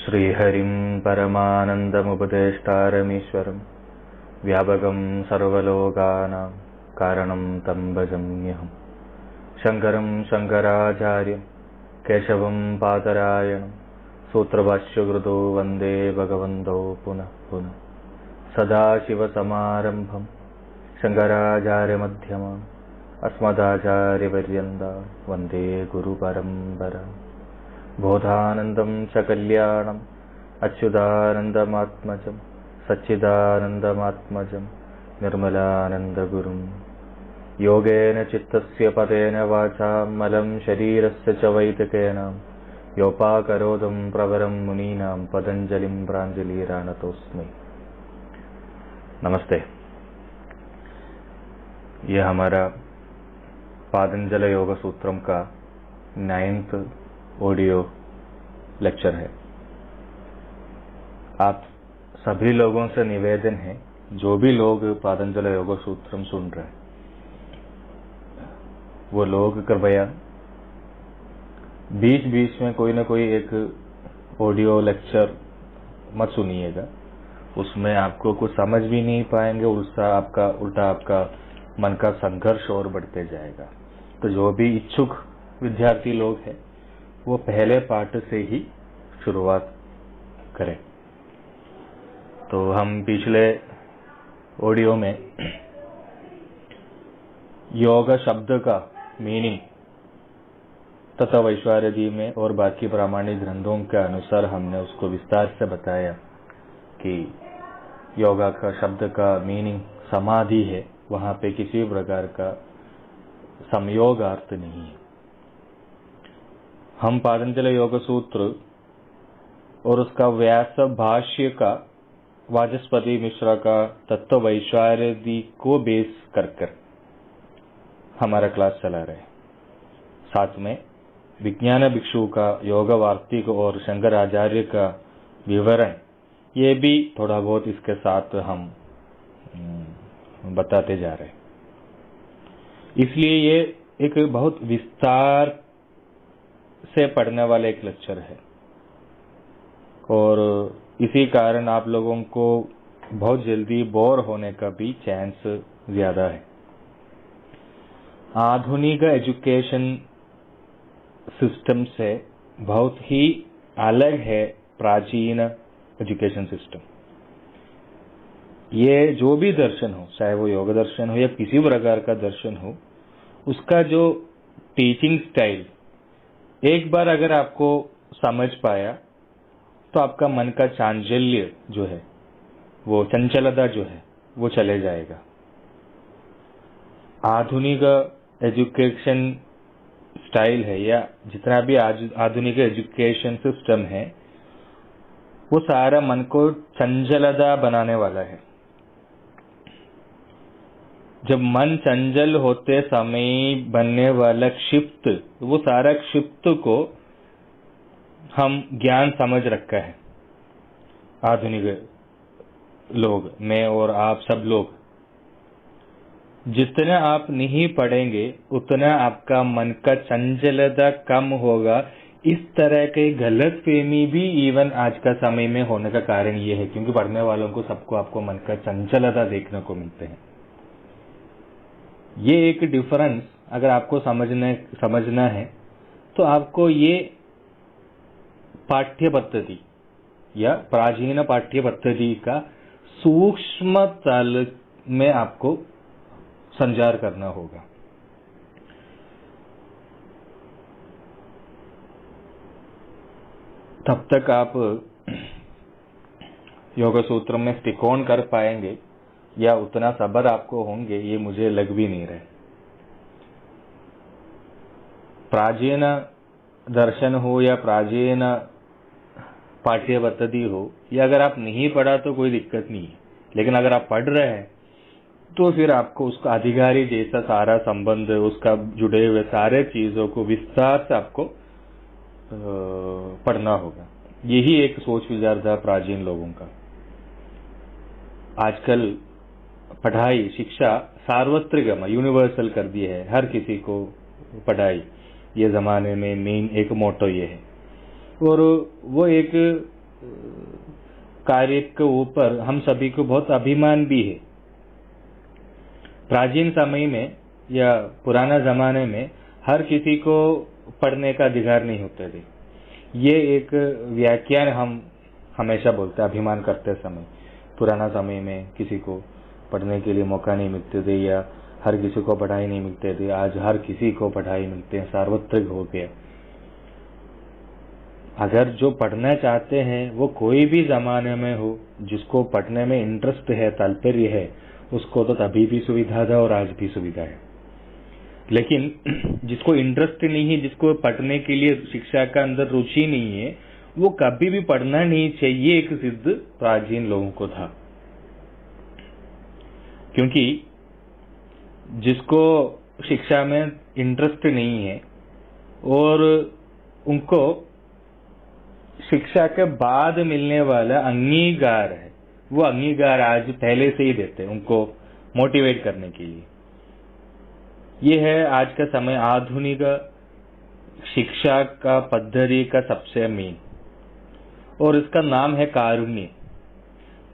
श्रीहरिं परमानन्दमुपदेष्टारमीश्वरं व्यापकं सर्वलोकानां कारणं तं भजाम्यहम्। शङ्करं शङ्कराचार्यं केशवं पादरायणं सूत्रभाष्यकृतो वन्दे भगवन्तौ पुनः पुनः। सदाशिवसमारम्भं शङ्कराचार्यमध्यमाम् अस्मदाचार्यपर्यन्तां वन्दे गुरुपरम्पराम्। बोधानन्दं च कल्याणम् अच्युतानन्दमात्मजं सच्चिदानन्दमात्मजं निर्मलानन्दगुरुं। योगेन चित्तस्य पदेन वाचा मलं शरीरस्य च वैदिकेन योपाकरोदं प्रवरं मुनीनां पतञ्जलिं प्राञ्जलिरानतोऽस्मि। नमस्ते। यह हमारा पातंजल योग सूत्रम का 9th ऑडियो लेक्चर है। आप सभी लोगों से निवेदन है, जो भी लोग पातंजल योग सूत्रम सुन रहे हैं वो लोग कृपया बीच बीच में कोई ना कोई एक ऑडियो लेक्चर मत सुनिएगा। उसमें आपको कुछ समझ भी नहीं पाएंगे, उल्टा आपका मन का संघर्ष और बढ़ते जाएगा। तो जो भी इच्छुक विद्यार्थी लोग हैं वो पहले पाठ से ही शुरुआत करें। तो हम पिछले ऑडियो में योग शब्द का मीनिंग तथा वैश्वार्यदी में और बाकी प्रामाणिक ग्रंथों के अनुसार हमने उसको विस्तार से बताया कि योगा का शब्द का मीनिंग समाधि है, वहां पे किसी प्रकार का संयोग अर्थ नहीं है। हम पातंजल योग सूत्र और उसका व्यास भाष्य का वाचस्पति मिश्रा का तत्व वैश्वार्यदी को बेस कर हमारा क्लास चला रहे। साथ में विज्ञान भिक्षु का योग वार्तिक और शंकराचार्य का विवरण, ये भी थोड़ा बहुत इसके साथ हम बताते जा रहे हैं। इसलिए ये एक बहुत विस्तार से पढ़ने वाला एक लेक्चर है और इसी कारण आप लोगों को बहुत जल्दी बोर होने का भी चांस ज्यादा है। आधुनिक एजुकेशन सिस्टम से बहुत ही अलग है प्राचीन एजुकेशन सिस्टम। ये जो भी दर्शन हो, चाहे वो योग दर्शन हो या किसी प्रकार का दर्शन हो, उसका जो टीचिंग स्टाइल एक बार अगर आपको समझ पाया तो आपका मन का चांचल्य जो है, वो चंचलता जो है, वो चले जाएगा। आधुनिक एजुकेशन स्टाइल है या जितना भी आधुनिक एजुकेशन सिस्टम है, वो सारा मन को चंचलता बनाने वाला है। जब मन चंचल होते समय बनने वाला क्षिप्त, वो सारा क्षिप्त को हम ज्ञान समझ रखा है आधुनिक लोग, मैं और आप सब लोग। जितना आप नहीं पढ़ेंगे उतना आपका मन का चंचलता कम होगा। इस तरह के गलत फहमी भी इवन आज का समय में होने का कारण ये है क्योंकि पढ़ने वालों को सबको आपको मन का चंचलता देखने को मिलते हैं। ये एक डिफरेंस अगर आपको समझना है तो आपको ये पाठ्य पद्धति या प्राचीन पाठ्य पद्धति का सूक्ष्म तल में आपको संचार करना होगा। तब तक आप योग सूत्र में स्टिक ऑन कर पाएंगे या उतना सब्र आपको होंगे, ये मुझे लग भी नहीं रहे। प्राचीन दर्शन हो या प्राचीन पाठ्य पद्धति हो, या अगर आप नहीं पढ़ा तो कोई दिक्कत नहीं है, लेकिन अगर आप पढ़ रहे हैं तो फिर आपको उसका अधिकारी जैसा सारा संबंध, उसका जुड़े हुए सारे चीजों को विस्तार से आपको पढ़ना होगा। यही एक सोच विचार था प्राचीन लोगों का। आजकल पढ़ाई शिक्षा सार्वत्रिक यूनिवर्सल कर दी है, हर किसी को पढ़ाई ये जमाने में मेन एक मोटो ये है। और वो एक कार्य के ऊपर हम सभी को बहुत अभिमान भी है। प्राचीन समय में या पुराना जमाने में हर किसी को पढ़ने का अधिकार नहीं होते थे। ये एक व्याख्यान हम हमेशा बोलते अभिमान करते समय। पुराना समय में किसी को पढ़ने के लिए मौका नहीं मिलते थे या हर किसी को पढ़ाई नहीं मिलते थे। आज हर किसी को पढ़ाई मिलते हैं, सार्वत्रिक हो गया। अगर जो पढ़ना चाहते हैं वो कोई भी जमाने में हो, जिसको पढ़ने में इंटरेस्ट है, ताल्पर्य है, उसको तो तभी भी सुविधा था और आज भी सुविधा है। लेकिन जिसको इंटरेस्ट नहीं है, जिसको पढ़ने के लिए शिक्षा का अंदर रुचि नहीं है, वो कभी भी पढ़ना नहीं चाहिए, एक सिद्ध प्राचीन लोगों को था। क्योंकि जिसको शिक्षा में इंटरेस्ट नहीं है और उनको शिक्षा के बाद मिलने वाला अंगीकार है, वो अंगीकार आज पहले से ही देते हैं उनको मोटिवेट करने के लिए। ये है आज का समय आधुनिक शिक्षा का पद्धति का सबसे मेन, और इसका नाम है कारुण्य।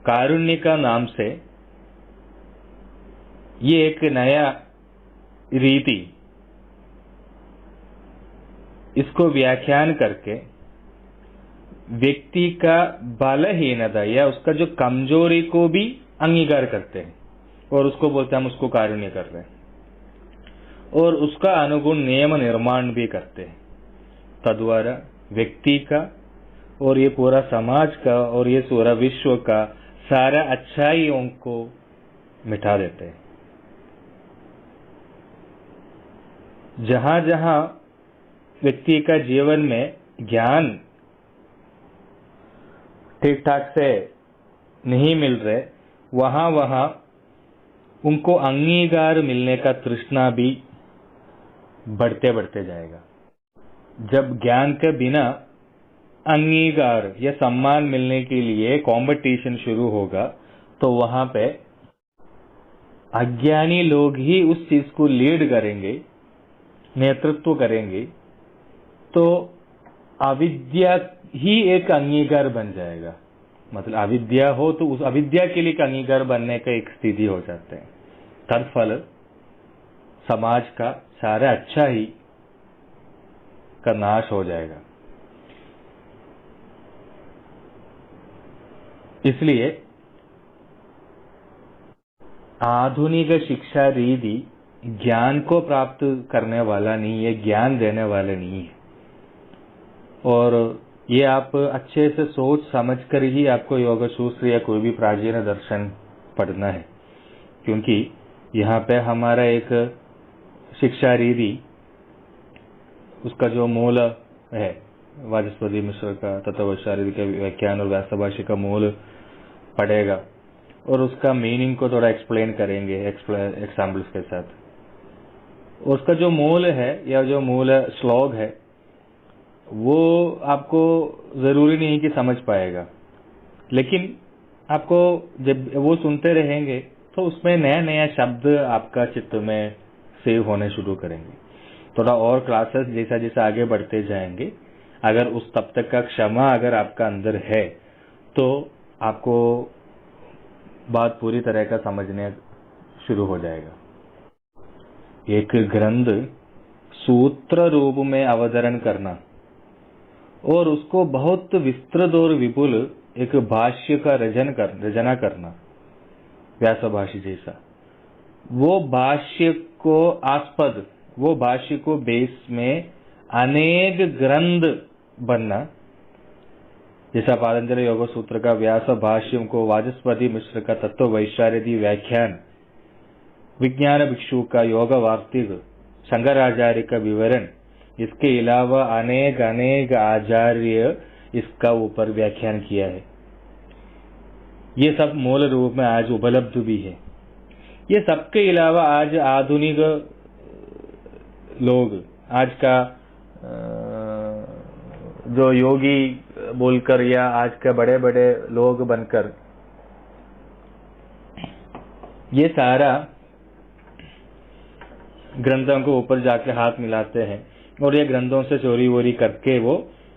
कारुण्य का नाम से ये एक नया रीति, इसको व्याख्यान करके व्यक्ति का बलहीनता या उसका जो कमजोरी को भी अंगीकार करते हैं और उसको बोलते हैं हम उसको कारुण्य कर रहे हैं, और उसका अनुगुण नियम निर्माण भी करते हैं। तद्वारा व्यक्ति का और ये पूरा समाज का और ये पूरा विश्व का सारा अच्छाइयों को मिटा देते हैं। जहां जहां व्यक्ति का जीवन में ज्ञान ठीक ठाक से नहीं मिल रहे, वहां वहां उनको अंगीकार मिलने का तृष्णा भी बढ़ते बढ़ते जाएगा। जब ज्ञान के बिना अंगीकार या सम्मान मिलने के लिए कंपटीशन शुरू होगा, तो वहां पे अज्ञानी लोग ही उस चीज को लीड करेंगे, नेतृत्व करेंगे, तो अविद्या ही एक अंगीकार बन जाएगा। मतलब अविद्या हो तो उस अविद्या के लिए एक अंगीकार बनने का एक स्थिति हो जाते हैं। तत्फल समाज का सारा अच्छा ही का नाश हो जाएगा। इसलिए आधुनिक शिक्षा रीति ज्ञान को प्राप्त करने वाला नहीं है, ज्ञान देने वाला नहीं है। और ये आप अच्छे से सोच समझ कर ही आपको योग सूत्र या कोई भी प्राचीन दर्शन पढ़ना है, क्योंकि यहाँ पे हमारा एक शिक्षा रीति, उसका जो मूल है वाचस्पति मिश्र का तत्वशारीरि का व्याख्यान और व्यासभाष्य का मूल पढ़ेगा और उसका मीनिंग को थोड़ा एक्सप्लेन करेंगे एग्जाम्पल्स के साथ। उसका जो मूल है या जो मूल श्लोक है वो आपको जरूरी नहीं कि समझ पाएगा, लेकिन आपको जब वो सुनते रहेंगे तो उसमें नया नया शब्द आपका चित्त में सेव होने शुरू करेंगे। थोड़ा और क्लासेस जैसा जैसा आगे बढ़ते जाएंगे, अगर उस तब तक का क्षमा अगर आपका अंदर है तो आपको बात पूरी तरह का समझने शुरू हो जाएगा। एक ग्रंथ सूत्र रूप में अवतरण करना और उसको बहुत विस्तृत और विपुल एक भाष्य का रचना करना, व्यासभाष्य जैसा, वो भाष्य को आस्पद, वो भाष्य को बेस में अनेक ग्रंथ बनना, जैसा पातंजलि योग सूत्र का व्यास भाष्य को, वाचस्पति मिश्र का तत्व वैशारदी व्याख्यान, विज्ञान भिक्षु का योग वार्तिक, शंकराचार्य का विवरण, इसके अलावा अनेक अनेक आचार्य इसका ऊपर व्याख्यान किया है। ये सब मूल रूप में आज उपलब्ध भी है। ये सबके अलावा आज आधुनिक लोग, आज का जो योगी बोलकर या आज के बड़े बड़े लोग बनकर ये सारा ग्रंथों को ऊपर जाके हाथ मिलाते हैं और ये ग्रंथों से चोरी वोरी करके वो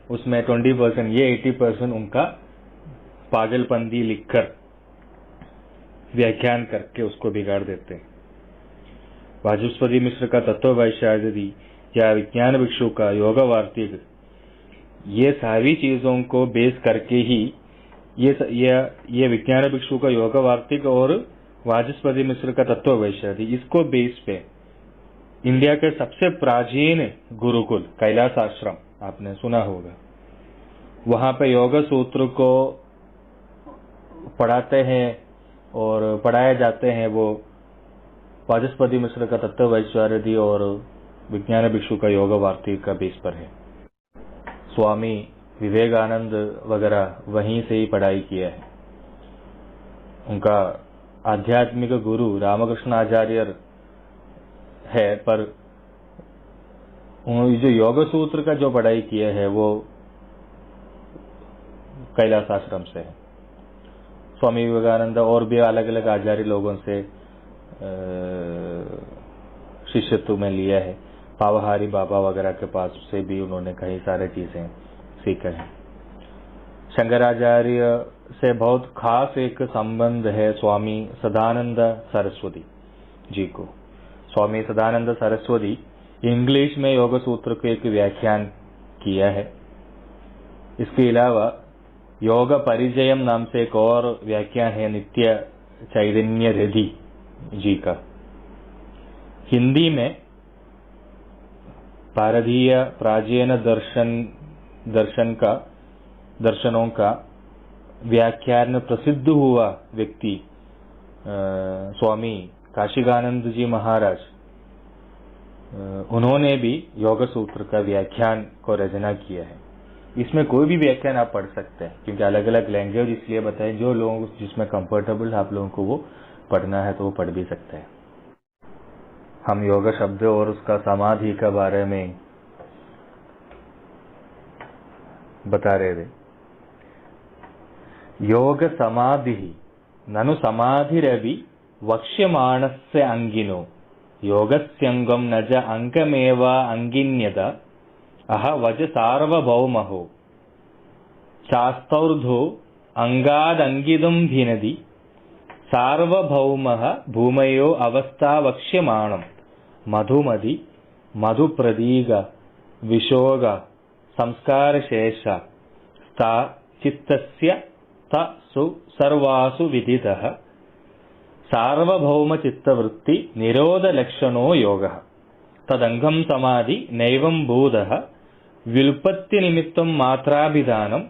उसमें 20% ये 80% उनका पागलपंती लिखकर व्याख्यान करके उसको बिगाड़ देते हैं। वाचस्पति मिश्र का तत्ववैशायदी या विज्ञान भिक्षु का योग वार्तिक, ये सारी चीजों को बेस करके ही ये विज्ञान भिक्षु का योग वार्तिक और वाचस्पति मिश्र का तत्ववैशायदी, इसको बेस पे इंडिया के सबसे प्राचीन गुरुकुल कैलाश आश्रम आपने सुना होगा, वहां पे योग सूत्र को पढ़ाते हैं और पढ़ाए जाते हैं। वो वाचस्पति मिश्र का तत्ववैशायदी और विज्ञान भिक्षु का योग वार्तिक का बेस पर है। स्वामी विवेकानंद वगैरह वहीं से ही पढ़ाई किया है। उनका आध्यात्मिक गुरु रामकृष्ण आचार्य है, पर जो योग सूत्र का जो पढ़ाई किया है वो कैलाश आश्रम से है। स्वामी विवेकानंद और भी अलग अलग आचार्य लोगों से शिष्यत्व में लिया है। पावहारी बाबा वगैरह के पास से भी उन्होंने कई सारे चीजें सीखा है। शंकराचार्य से बहुत खास एक संबंध है स्वामी सदानंद सरस्वती जी को। स्वामी सदानंद सरस्वती इंग्लिश में योग सूत्र के एक व्याख्यान किया है। इसके अलावा योग परिचयम नाम से एक और व्याख्यान है नित्य चैतन्य रेड्डी जी का। हिंदी में भारतीय प्राचीन दर्शनों का व्याख्यान प्रसिद्ध हुआ व्यक्ति स्वामी काशिकानंद जी महाराज, उन्होंने भी योग सूत्र का व्याख्यान को रचना किया है। इसमें कोई भी व्याख्यान आप पढ़ सकते हैं, क्योंकि अलग अलग लैंग्वेज इसलिए बताएं जो लोग जिसमें कंफर्टेबल आप लोगों को वो पढ़ना है तो वो पढ़ भी सकते हैं। हम योग शब्द और उसका समाधि के बारे में बता रहे थे। योग समाधि ननु समाधिरवि वक्ष्यमाणस्य अंगिनो योगस्यंगम नज अंगमेव अंगिन्यत अह वज सार्वभौमहो शास्तौर्धो अंगादंगिदं भिनदि सार्वभौमः भूमयो अवस्था वक्ष्यमाणं मधुमदि मधुप्रदीग विशोग संस्कारशेष ता चित्तस्य तसु सर्वासु विदितः सार्वभौम चित्तवृत्ति निरोध लक्षणो योगः तदंगम समाधि नैवं बोधः व्युत्पत्ति निमित्तं मात्राभिधानं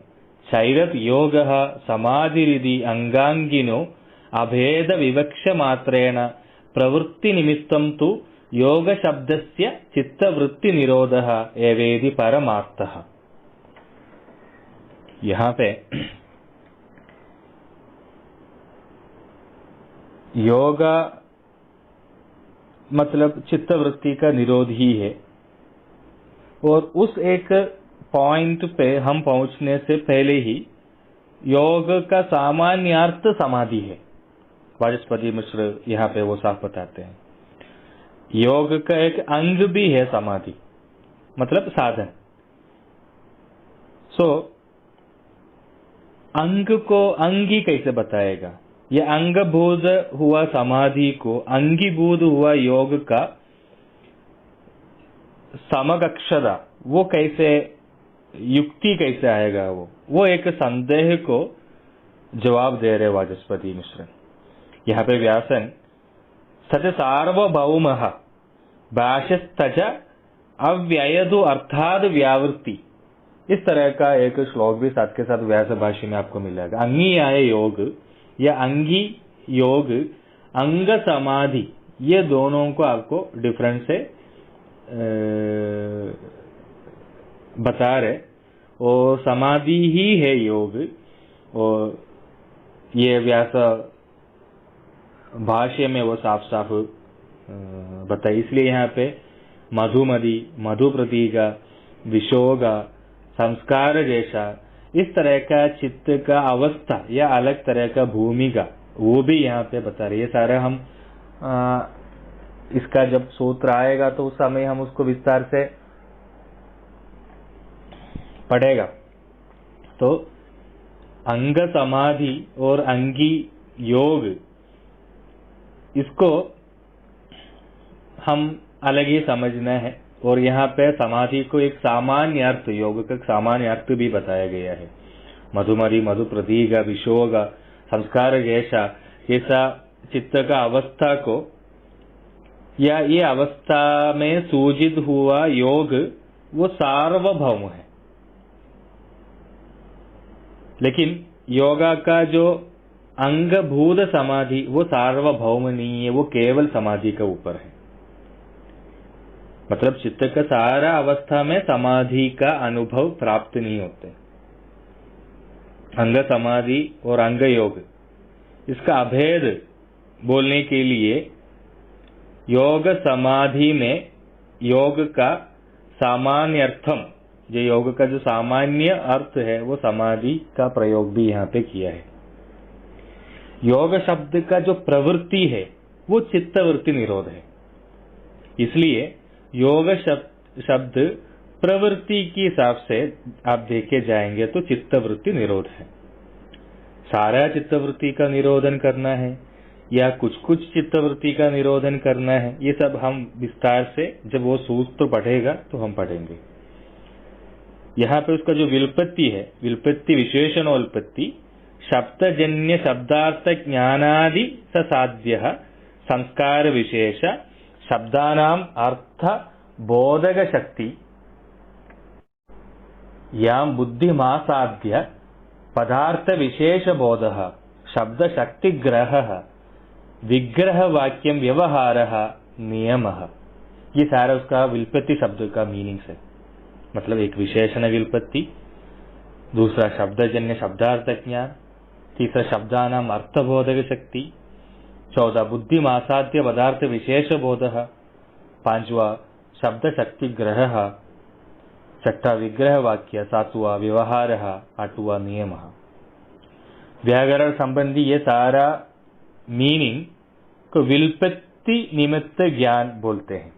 शैरत योगः समाधिरिति अंगांगिनो अभेद विवक्ष मात्रेण प्रवृत्ति निमित्तं तु योग शब्दस्य चित्तवृत्ति निरोधः एवेति परमार्थः। यहाँ पे योगा मतलब चित्तवृत्ति का निरोध ही है, और उस एक पॉइंट पे हम पहुंचने से पहले ही योग का सामान्यार्थ समाधि है। वाचस्पति मिश्र यहाँ पे वो साफ बताते हैं। योग का एक अंग भी है समाधि, मतलब साधन। अंग को अंगी कैसे बताएगा? यह अंगभूत हुआ समाधि को अंगीभूत हुआ योग का समकक्षता वो कैसे, युक्ति कैसे आएगा? वो एक संदेह को जवाब दे रहे वाचस्पति मिश्र। यहाँ पे व्यासन सच सार्वभौमः भाष्यस्तच अव्ययदु अर्थाद व्यावृत्ति, इस तरह का एक श्लोक भी साथ के साथ व्यास भाष्य में आपको मिलेगा। अंगीयाय योग या अंगी योग, अंग समाधि, ये दोनों को आपको डिफरेंस से बता रहे। और समाधि ही है योग, और ये व्यास भाष्य में वो साफ साफ बताइए। इसलिए यहाँ पे मधुमदि, मधु प्रतीका, विशोग, संस्कार जैसा इस तरह का चित्त का अवस्था या अलग तरह का भूमिका वो भी यहाँ पे बता रही है। सारा हम इसका जब सूत्र आएगा तो उस समय हम उसको विस्तार से पढ़ेगा। तो अंग समाधि और अंगी योग, इसको हम अलग ही समझना है। और यहाँ पे समाधि को एक सामान्य अर्थ, योग का सामान्य अर्थ भी बताया गया है। मधुमरी, मधु प्रतीक, विशोग, संस्कार जैसा ऐसा चित्त का अवस्था को या ये अवस्था में सूचित हुआ योग वो सार्वभौम है। लेकिन योगा का जो अंगभूत समाधि वो सार्वभौम नहीं है, वो केवल समाधि के ऊपर है। मतलब चित्त का सारा अवस्था में समाधि का अनुभव प्राप्त नहीं होते। अंग समाधि और अंग योग, इसका अभेद बोलने के लिए योग समाधि में योग का सामान्य अर्थम, जो योग का जो सामान्य अर्थ है वो समाधि का प्रयोग भी यहाँ पे किया है। योग शब्द का जो प्रवृत्ति है वो चित्तवृत्ति निरोध है। इसलिए योग शब्द प्रवृत्ति के हिसाब से आप देखे जाएंगे तो चित्तवृत्ति निरोध है। सारा चित्तवृत्ति का निरोधन करना है या कुछ कुछ चित्तवृत्ति का निरोधन करना है, ये सब हम विस्तार से जब वो सूत्र पढ़ेगा तो हम पढ़ेंगे। यहाँ पे उसका जो व्युत्पत्ति है, व्युत्पत्ति विशेषणोत्पत्ति, शब्दजन्य शब्दार्थ ज्ञानादि ससाध्य संस्कार विशेष शब्दानाम अर्थ बोधक शक्ति यां बुद्धिमासाध्य पदार्थ विशेष बोध शब्द शक्ति ग्रह विग्रह वाक्यम व्यवहार नियम, ये सारा उसका व्युत्पत्ति शब्द का मीनिंग है। मतलब एक विशेषण व्युत्पत्ति, दूसरा शब्दजन्य शब्दार्थ ज्ञान, तीसरा शब्दानाम अर्थबोधक शक्ति, चौथा बुद्धिमासाध्य पदार्थ विशेष बोध, पांचवा शब्द शक्ति ग्रह, छठा विग्रह वाक्य, सातवां व्यवहार, आठवां नियम। व्याकरण संबंधी ये सारा मीनिंग को व्युत्पत्ति निमित्त ज्ञान बोलते हैं।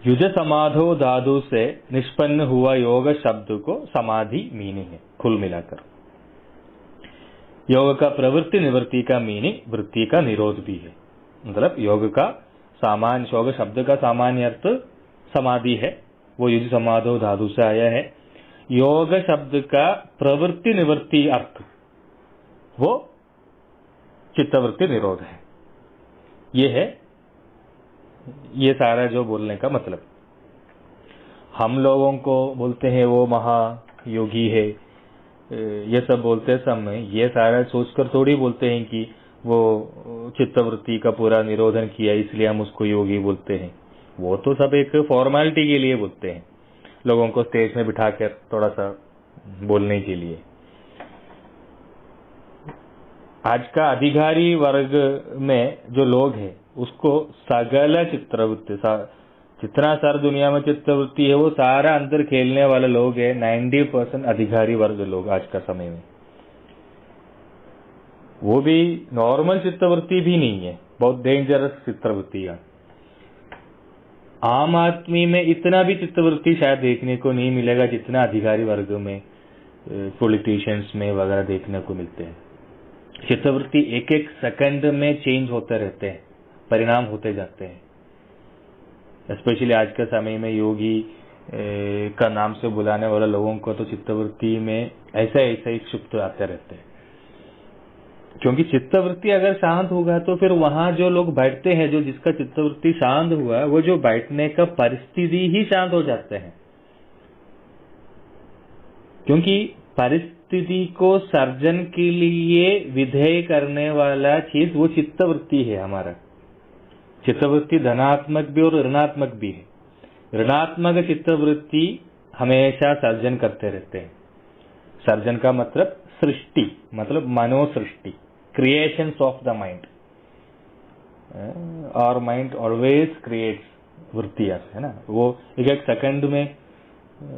युज समाधो धातु से निष्पन्न हुआ योग शब्द को समाधि मीनिंग है। कुल मिलाकर योग का प्रवृत्ति निवृत्ति का मीनिंग वृत्ति का निरोध भी है। मतलब योग का सामान्य, योग शब्द का सामान्य अर्थ समाधि है, वो युज समाधो धातु से आया है। योग शब्द का प्रवृत्ति निवृत्ति अर्थ वो चित्तवृत्ति निरोध है। ये है ये सारा जो बोलने का मतलब। हम लोगों को बोलते हैं वो महायोगी है, ये सब बोलते समय ये सारा सोचकर थोड़ी बोलते हैं कि वो चित्तवृत्ति का पूरा निरोधन किया इसलिए हम उसको योगी बोलते हैं। वो तो सब एक फॉर्मेलिटी के लिए बोलते हैं, लोगों को स्टेज में बिठाकर थोड़ा सा बोलने के लिए। आज का अधिकारी वर्ग में जो लोग हैं उसको सगल चित्तवृत्ति, जितना सारा दुनिया में चित्तवृत्ति है वो सारा अंदर खेलने वाले लोग हैं। 90% अधिकारी वर्ग लोग आज का समय में, वो भी नॉर्मल चित्तवृत्ति भी नहीं है, बहुत डेंजरस चित्तवृत्तियां। आम आदमी में इतना भी चित्तवृत्ति शायद देखने को नहीं मिलेगा जितना अधिकारी वर्ग में, पॉलिटिशियंस में वगैरह देखने को मिलते हैं। चित्तवृत्ति एक एक सेकंड में चेंज होते रहते हैं, परिणाम होते जाते हैं। स्पेशली आज के समय में योगी का नाम से बुलाने वाले लोगों को तो चित्तवृत्ति में ऐसे ही क्षुप्त आते रहते हैं। क्योंकि चित्तवृत्ति अगर शांत होगा तो फिर वहां जो लोग बैठते हैं, जो जिसका चित्तवृत्ति शांत हुआ, वो जो बैठने का परिस्थिति ही शांत हो जाते हैं। क्योंकि परिस्थिति को सर्जन के लिए विधेय करने वाला चीज वो चित्तवृत्ति है। हमारा चित्तवृत्ति धनात्मक भी और ऋणात्मक भी है। ऋणात्मक चित्तवृत्ति हमेशा सर्जन करते रहते हैं। सर्जन का मतलब सृष्टि, मतलब मनोसृष्टि, क्रिएशंस ऑफ द माइंड। और माइंड ऑलवेज क्रिएट्स वृत्तियां, है ना। वो एक एक सेकंड में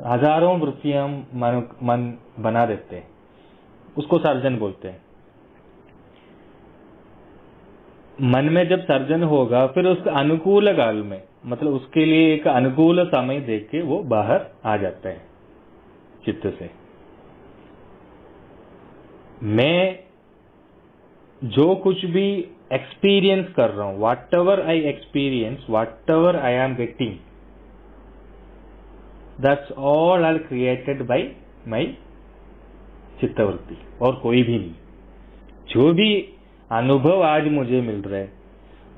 हजारों वृत्तियां मन बना देते हैं, उसको सर्जन बोलते हैं। मन में जब सर्जन होगा फिर उसका अनुकूल काल में, मतलब उसके लिए एक अनुकूल समय देख के वो बाहर आ जाता है चित्त से। मैं जो कुछ भी एक्सपीरियंस कर रहा हूं, whatever I experience, whatever I am getting, that's all are created by my चित्तवृत्ति, और कोई भी नहीं। जो भी अनुभव आज मुझे मिल रहा है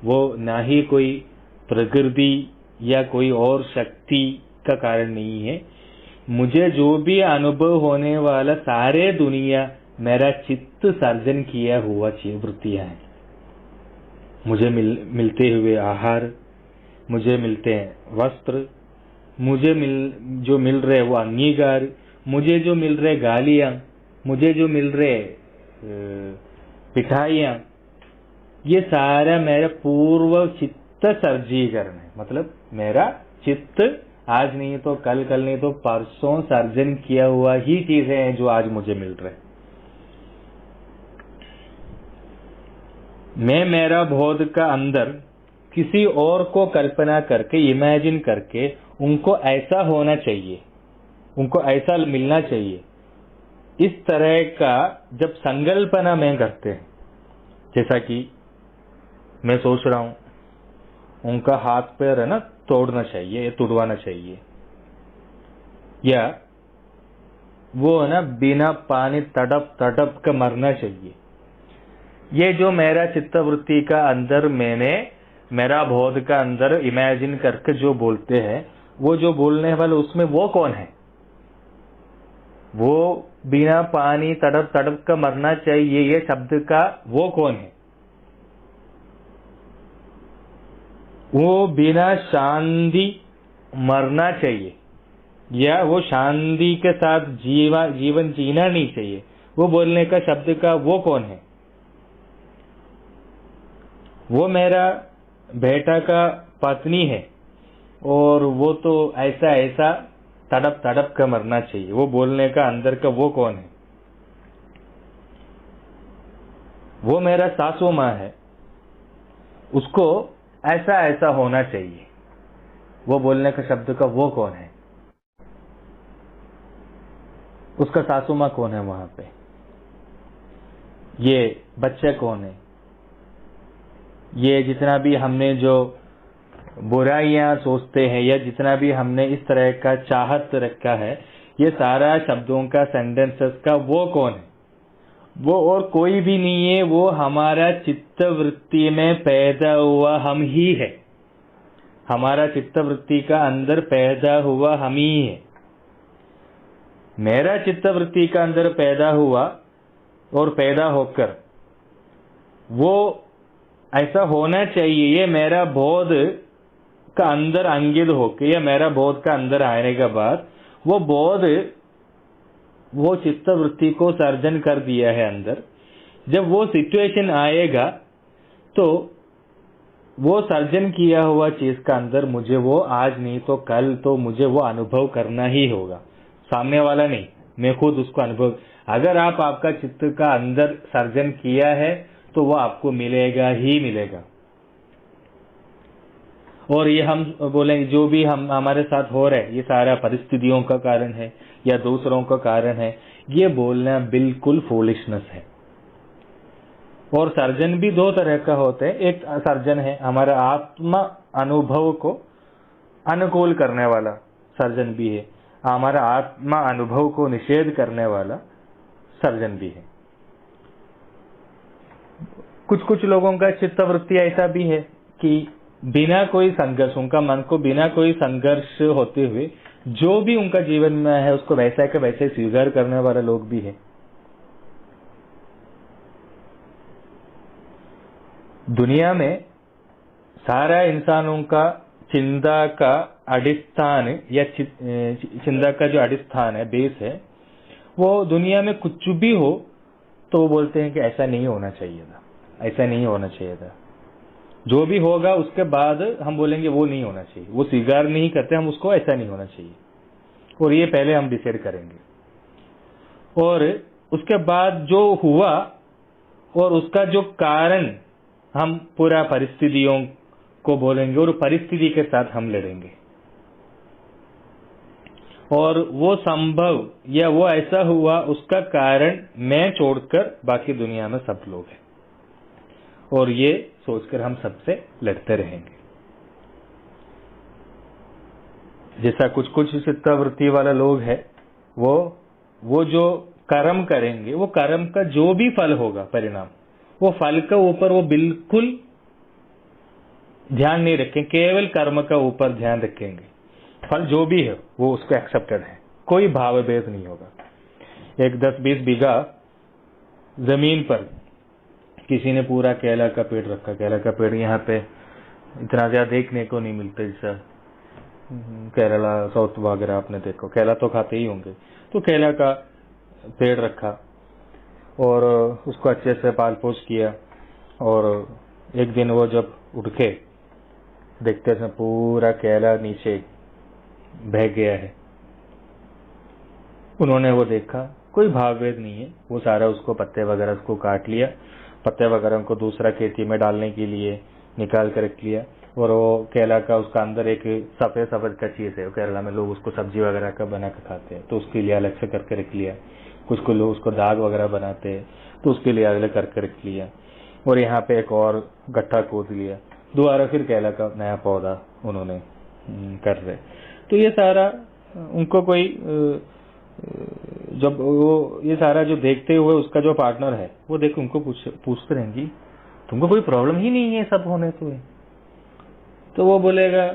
वो ना ही कोई प्रकृति या कोई और शक्ति का कारण नहीं है। मुझे जो भी अनुभव होने वाला सारे दुनिया मेरा चित्त सर्जन किया हुआ वृत्तियां हैं। मुझे मिलते हुए आहार, मुझे मिलते हैं वस्त्र, मुझे जो मिल रहे वो अंगीकार, मुझे जो मिल रहे गालियां, मुझे जो मिल रहे पिटाइयां, ये सारा मेरा पूर्व चित्त सर्जीकरण है। मतलब मेरा चित्त आज नहीं तो कल, कल नहीं तो परसों सर्जन किया हुआ ही चीजें हैं जो आज मुझे मिल रहे। मैं मेरा बोध का अंदर किसी और को कल्पना करके, इमेजिन करके, उनको ऐसा होना चाहिए, उनको ऐसा मिलना चाहिए, इस तरह का जब संकल्पना में करते हैं, जैसा कि मैं सोच रहा हूं उनका हाथ पैर है ना तोड़ना चाहिए या तुड़वाना चाहिए, या वो है ना बिना पानी तड़प तड़प कर मरना चाहिए। ये जो मेरा चित्तवृत्ति का अंदर मैंने मेरा बोध का अंदर इमेजिन करके जो बोलते हैं, वो जो बोलने वाले उसमें वो कौन है? वो बिना पानी तड़प तड़प का मरना चाहिए ये शब्द का वो कौन है? वो बिना शांति मरना चाहिए, या वो शांति के साथ जीवन जीना नहीं चाहिए, वो बोलने का शब्द का वो कौन है? वो मेरा बेटा का पत्नी है और वो तो ऐसा ऐसा तड़प तड़प का मरना चाहिए, वो बोलने का अंदर का वो कौन है? वो मेरा सासू माँ है, उसको ऐसा ऐसा होना चाहिए, वो बोलने का शब्द का वो कौन है? उसका सासू माँ कौन है वहां पे? ये बच्चे कौन है? ये जितना भी हमने जो बुराइयां सोचते हैं या जितना भी हमने इस तरह का चाहत रखा है, ये सारा शब्दों का, सेंटेंसेस का वो कौन है? वो और कोई भी नहीं है, वो हमारा चित्तवृत्ति में पैदा हुआ हम ही है। हमारा चित्तवृत्ति का अंदर पैदा हुआ हम ही है। मेरा चित्तवृत्ति का अंदर पैदा हुआ और पैदा होकर वो ऐसा होना चाहिए, ये मेरा बोध का अंदर अंगित होके या मेरा बोध का अंदर आने के बाद वो बोध वो चित्तवृत्ति को सर्जन कर दिया है अंदर। जब वो सिचुएशन आएगा तो वो सर्जन किया हुआ चीज का अंदर मुझे वो आज नहीं तो कल तो मुझे वो अनुभव करना ही होगा, सामने वाला नहीं, मैं खुद उसको अनुभव। अगर आप आपका चित्त का अंदर सर्जन किया है तो वो आपको मिलेगा ही मिलेगा। और ये हम बोलेंगे जो भी हम हमारे साथ हो रहा है ये सारा परिस्थितियों का कारण है या दूसरों का कारण है, ये बोलना बिल्कुल फूलिशनेस है। और सर्जन भी दो तरह का होते हैं। एक सर्जन है हमारा आत्मा अनुभव को अनुकूल करने वाला सर्जन भी है, हमारा आत्मा अनुभव को निषेध करने वाला सर्जन भी है। कुछ कुछ लोगों का चित्तवृत्ति ऐसा भी है कि बिना कोई संघर्ष, उनका मन को बिना कोई संघर्ष होते हुए जो भी उनका जीवन में है उसको वैसा के वैसे स्वीकार करने वाले लोग भी है। दुनिया में सारा इंसानों का चिंता का अडिस्थान या चिंता का जो अडिस्थान है, बेस है, वो दुनिया में कुछ भी हो तो वो बोलते हैं कि ऐसा नहीं होना चाहिए था, ऐसा नहीं होना चाहिए था। जो भी होगा उसके बाद हम बोलेंगे वो नहीं होना चाहिए, वो स्वीकार नहीं करते हम उसको, ऐसा नहीं होना चाहिए, और ये पहले हम डिसाइड करेंगे। और उसके बाद जो हुआ और उसका जो कारण हम पूरा परिस्थितियों को बोलेंगे और परिस्थिति के साथ हम लड़ेंगे। और वो संभव या वो ऐसा हुआ उसका कारण मैं छोड़कर बाकी दुनिया में सब लोग हैं, और ये सोचकर हम सबसे लड़ते रहेंगे। जैसा कुछ कुछ चित्तवृत्ति वाले लोग हैं, वो जो कर्म करेंगे, वो कर्म का जो भी फल होगा परिणाम, वो फल के ऊपर वो बिल्कुल ध्यान नहीं रखेंगे, केवल कर्म का ऊपर ध्यान रखेंगे। फल जो भी है वो उसको एक्सेप्टेड है, कोई भाव भेद नहीं होगा। एक 10-20 बीघा जमीन पर किसी ने पूरा केला का पेड़ रखा। केला का पेड़ यहाँ पे इतना ज्यादा देखने को नहीं मिलता, जैसा केरला साउथ वगैरह आपने देखो, केला तो खाते ही होंगे। तो केला का पेड़ रखा और उसको अच्छे से पाल पोस किया, और एक दिन वो जब उठे देखते हैं पूरा केला नीचे बह गया है। उन्होंने वो देखा, कोई भावभेद नहीं है, वो सारा उसको पत्ते वगैरह उसको काट लिया, पत्ते वगैरह को दूसरा खेती में डालने के लिए निकाल कर रख लिया, और वो केला का उसका अंदर एक सफेद सफेद का चीज है, केरला में लोग उसको सब्जी वगैरह का बना के खाते हैं, तो उसके लिए अलग से करके रख लिया। कुछ को लोग उसको दाग वगैरह बनाते हैं, तो उसके लिए अलग करके रख लिया। और यहाँ पे एक और गट्ठा खोद लिया, दोबारा फिर केला का नया पौधा उन्होंने कर रहे। तो ये सारा उनको कोई जब वो ये सारा जो देखते हुए उसका जो पार्टनर है वो देख उनको पूछते रहेंगी, तुमको कोई प्रॉब्लम ही नहीं है सब होने से? तो वो बोलेगा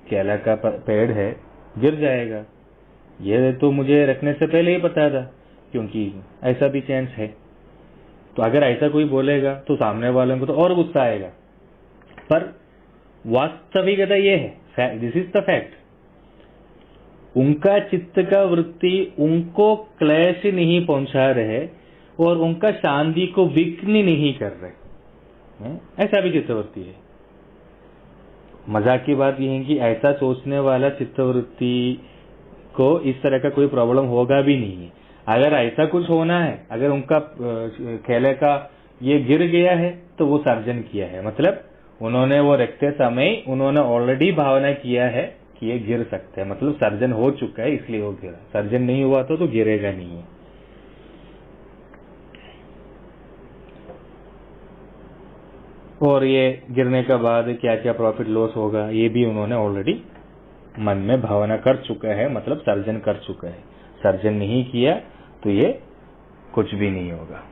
केला का पेड़ है, गिर जाएगा, ये तो मुझे रखने से पहले ही पता था, क्योंकि ऐसा भी चांस है। तो अगर ऐसा कोई बोलेगा तो सामने वालों को तो और गुस्सा आएगा, पर वास्तविकता ये है, दिस इज द फैक्ट। उनका चित्त का वृत्ति उनको क्लेश नहीं पहुंचा रहे और उनका शांति को विघ्न नहीं कर रहे, ऐसा भी चित्तवृत्ति है। मजाक की बात यह है कि ऐसा सोचने वाला चित्तवृत्ति को इस तरह का कोई प्रॉब्लम होगा भी नहीं है। अगर ऐसा कुछ होना है, अगर उनका केले का ये गिर गया है तो वो सर्जन किया है, मतलब उन्होंने वो रखते समय उन्होंने ऑलरेडी भावना किया है कि ये गिर सकते हैं, मतलब सर्जन हो चुका है इसलिए वो गिरा। सर्जन नहीं हुआ तो गिरेगा नहीं है। और ये गिरने के बाद क्या क्या प्रॉफिट लॉस होगा ये भी उन्होंने ऑलरेडी मन में भावना कर चुका है, मतलब सर्जन कर चुका है। सर्जन नहीं किया तो ये कुछ भी नहीं होगा।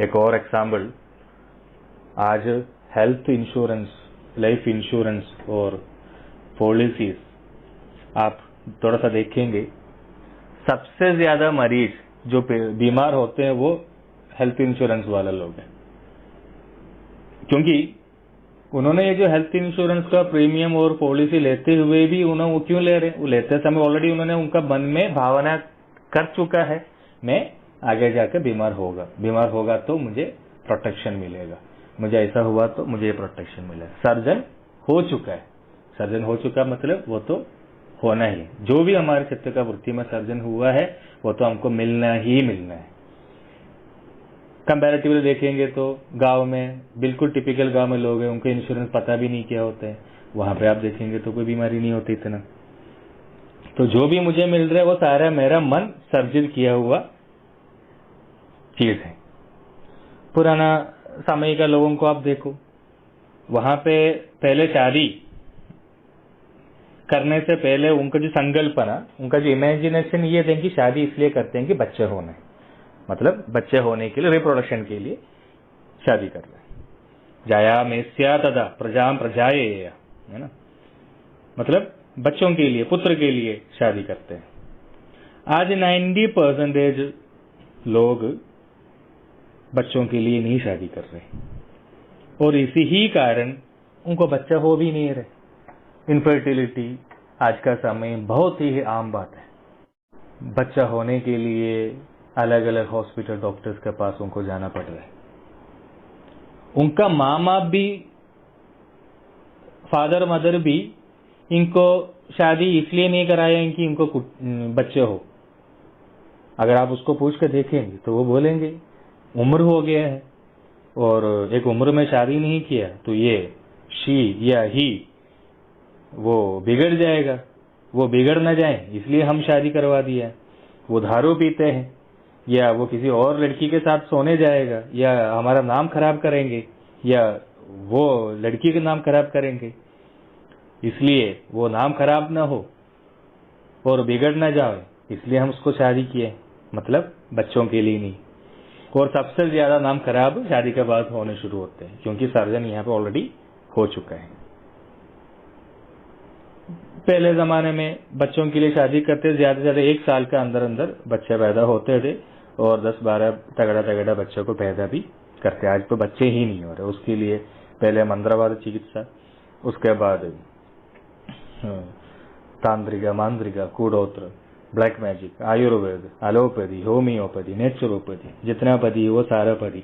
एक और एग्जाम्पल, आज हेल्थ इंश्योरेंस, लाइफ इंश्योरेंस और पॉलिसीज आप थोड़ा सा देखेंगे, सबसे ज्यादा मरीज जो बीमार होते हैं वो हेल्थ इंश्योरेंस वाले लोग हैं, क्योंकि उन्होंने ये जो हेल्थ इंश्योरेंस का प्रीमियम और पॉलिसी लेते हुए भी उन्होंने वो क्यों ले रहे, वो लेते समय ऑलरेडी उन्होंने उनका मन में भावना कर चुका है मैं आगे जाकर बीमार होगा तो मुझे प्रोटेक्शन मिलेगा, मुझे ऐसा हुआ तो मुझे प्रोटेक्शन मिलेगा। सर्जन हो चुका है, सर्जन हो चुका मतलब वो तो होना ही, जो भी हमारे चित्त का वृत्ति में सर्जन हुआ है वो तो हमको मिलना ही मिलना है। कंपैरेटिवली देखेंगे तो गांव में, बिल्कुल टिपिकल गांव में लोग हैं, उनके इंश्योरेंस पता भी नहीं क्या होता है, वहां पे आप देखेंगे तो कोई बीमारी नहीं होती इतना। तो जो भी मुझे मिल रहा है वो सारा मेरा मन सर्जित किया हुआ चीज है। पुराना समय का लोगों को आप देखो, वहां पे पहले शादी करने से पहले उनका जो संकल्पना, उनका जो इमेजिनेशन ये थे कि शादी इसलिए करते हैं कि बच्चे होने, मतलब बच्चे होने के लिए, रिप्रोडक्शन के लिए शादी कर रहे हैं। जाया मेस्या तदा प्रजाम प्रजाए, है ना, मतलब बच्चों के लिए, पुत्र के लिए शादी करते हैं। आज 90% लोग बच्चों के लिए नहीं शादी कर रहे, और इसी ही कारण उनको बच्चा हो भी नहीं रहे। इनफर्टिलिटी आज का समय बहुत ही आम बात है। बच्चा होने के लिए अलग अलग हॉस्पिटल, डॉक्टर्स के पास उनको जाना पड़ रहा है। उनका माँ बाप भी, फादर मदर भी इनको शादी इसलिए नहीं कराए कि इनको बच्चे हो। अगर आप उसको पूछ कर देखेंगे तो वो बोलेंगे उम्र हो गया है, और एक उम्र में शादी नहीं किया तो ये शी या ही वो बिगड़ जाएगा, वो बिगड़ न जाए इसलिए हम शादी करवा दिया। वो दारू पीते हैं या वो किसी और लड़की के साथ सोने जाएगा या हमारा नाम खराब करेंगे या वो लड़की का नाम खराब करेंगे, इसलिए वो नाम खराब ना हो और बिगड़ ना जाए इसलिए हम उसको शादी किए, मतलब बच्चों के लिए नहीं। और सबसे ज्यादा नाम खराब शादी के बाद होने शुरू होते हैं क्योंकि सर्जन यहाँ पे ऑलरेडी हो चुका है। पहले जमाने में बच्चों के लिए शादी करते ज्यादा से ज्यादा 1 साल के अंदर अंदर बच्चे पैदा होते थे और 10-12 तगड़ा तगड़ा बच्चों को पैदा भी करते। आज तो बच्चे ही नहीं हो रहे, उसके लिए पहले मंत्रवाद चिकित्सा, उसके बाद तांत्रिका मांत्रिका कूड़ोत्र black magic Ayurveda allopathy homeopathy naturopathy जितना पति वो सारा पति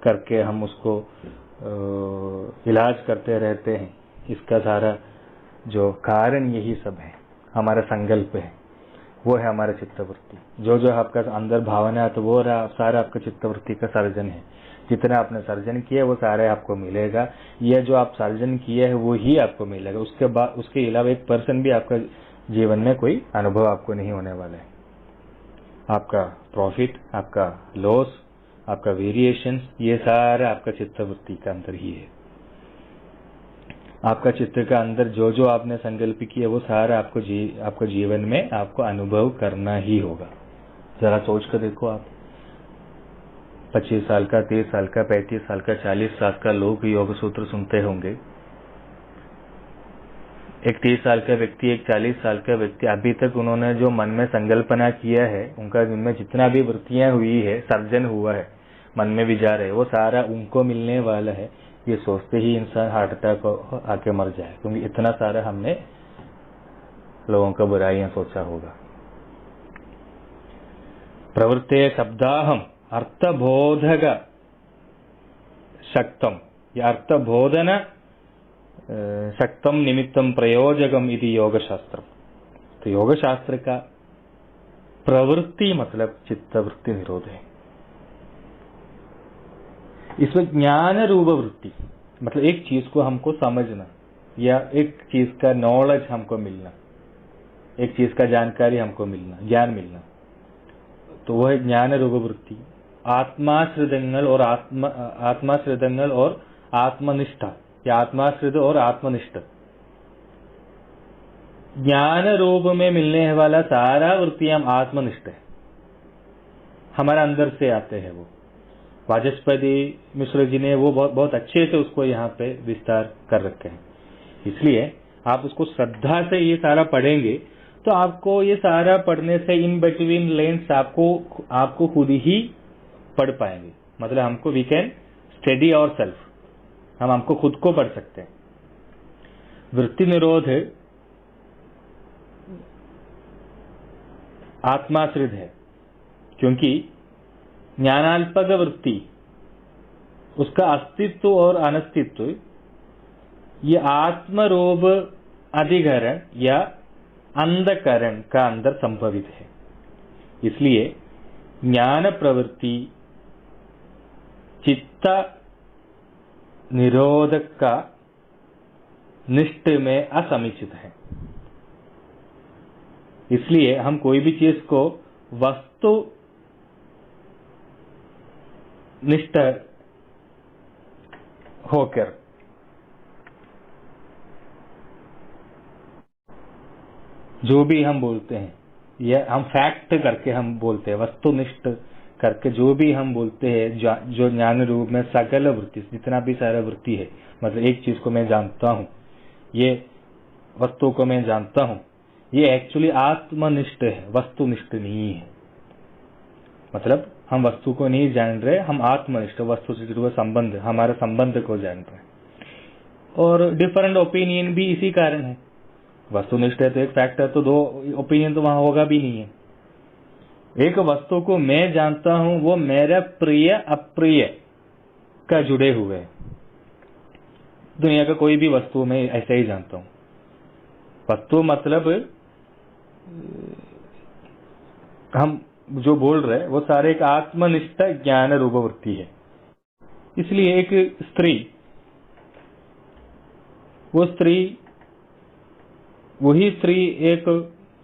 करके हम उसको इलाज करते रहते हैं। इसका सारा जो कारण यही सब है, हमारा संकल्प है, वो है हमारा चित्तवृत्ति। जो जो आपका अंदर भावना है तो वो सारा आपका चित्तवृत्ति का सर्जन है। जितना आपने सर्जन किया वो सारे आपको मिलेगा। ये जो आप सर्जन किए है वो ही आपको मिलेगा। उसके बाद उसके अलावा 1% भी आपका जीवन में कोई अनुभव आपको नहीं होने वाला है। आपका प्रॉफिट, आपका लॉस, आपका वेरिएशन, ये सारा आपका चित्तवृत्ति का अंदर ही है। आपका चित्त का अंदर जो जो आपने संकल्प किया वो सारा आपको जीवन में आपको अनुभव करना ही होगा। जरा सोच कर देखो, आप 25 साल का, 30 साल का, 35 साल का, 40 साल का लोग योग सूत्र सुनते होंगे। एक 30 साल का व्यक्ति, एक 40 साल का व्यक्ति, अभी तक उन्होंने जो मन में संकल्पना किया है, उनका जिनमें जितना भी वृत्तियां हुई है, सर्जन हुआ है, मन में विचार है, वो सारा उनको मिलने वाला है। ये सोचते ही इंसान हार्ट अटैक आके मर जाए, क्योंकि इतना सारा हमने लोगों का बुराइयां सोचा होगा। प्रवृत्ते शब्दाहम अर्थबोधक शक्तम या अर्थबोधन शक्तम निमित्तम प्रयोजकम इति योग शास्त्र। तो योग शास्त्र का प्रवृत्ति मतलब चित्तवृत्ति निरोध है। इसमें ज्ञान रूप वृत्ति मतलब एक चीज को हमको समझना या एक चीज का नॉलेज हमको मिलना, एक चीज का जानकारी हमको मिलना, ज्ञान मिलना, तो वह ज्ञान रूप वृत्ति। आत्माश्रितंगल और आत्मनिष्ठा या आत्माश्रित और आत्मनिष्ठ, ज्ञान रूप में मिलने वाला सारा वृत्तियां आत्मनिष्ठ है, हमारे अंदर से आते हैं। वो वाचस्पति मिश्र जी ने वो बहुत अच्छे से उसको यहाँ पे विस्तार कर रखे हैं। इसलिए आप उसको श्रद्धा से ये सारा पढ़ेंगे तो आपको ये सारा पढ़ने से इन बिटवीन लेंस आपको खुद ही पढ़ पाएंगे। मतलब हमको we can study our self, हमको खुद को पढ़ सकते हैं। वृत्ति निरोध आत्माश्रित है क्योंकि ज्ञानाल्पक वृत्ति, उसका अस्तित्व और अनस्तित्व ये आत्मरोभ अधिकरण या अंधकरण का अंदर संभवित है। इसलिए ज्ञान प्रवृत्ति चित्त निरोधक का निष्ठ में असमिचित है। इसलिए हम कोई भी चीज को वस्तु निष्ठ होकर जो भी हम बोलते हैं, यह हम फैक्ट करके हम बोलते हैं, वस्तुनिष्ठ करके जो भी हम बोलते हैं, जो ज्ञान रूप में सकल वृत्ति, जितना भी सारा वृत्ति है, मतलब एक चीज को मैं जानता हूं, ये वस्तु को मैं जानता हूं, ये एक्चुअली आत्मनिष्ठ है, वस्तुनिष्ठ नहीं है। मतलब हम वस्तु को नहीं जान रहे, हम आत्मनिष्ठ वस्तु से जुड़ा संबंध, हमारे संबंध को जान रहे हैं। और डिफरेंट ओपिनियन भी इसी कारण है। वस्तुनिष्ठ है तो एक फैक्ट है, तो दो ओपिनियन तो वहां होगा भी नहीं है। एक वस्तु को मैं जानता हूं, वो मेरा प्रिय अप्रिय का जुड़े हुए है। दुनिया का कोई भी वस्तु मैं ऐसे ही जानता हूं। वस्तु मतलब हम जो बोल रहे हैं वो सारे एक आत्मनिष्ठ ज्ञान रूप वृत्ति है। इसलिए एक स्त्री, वो स्त्री वही स्त्री एक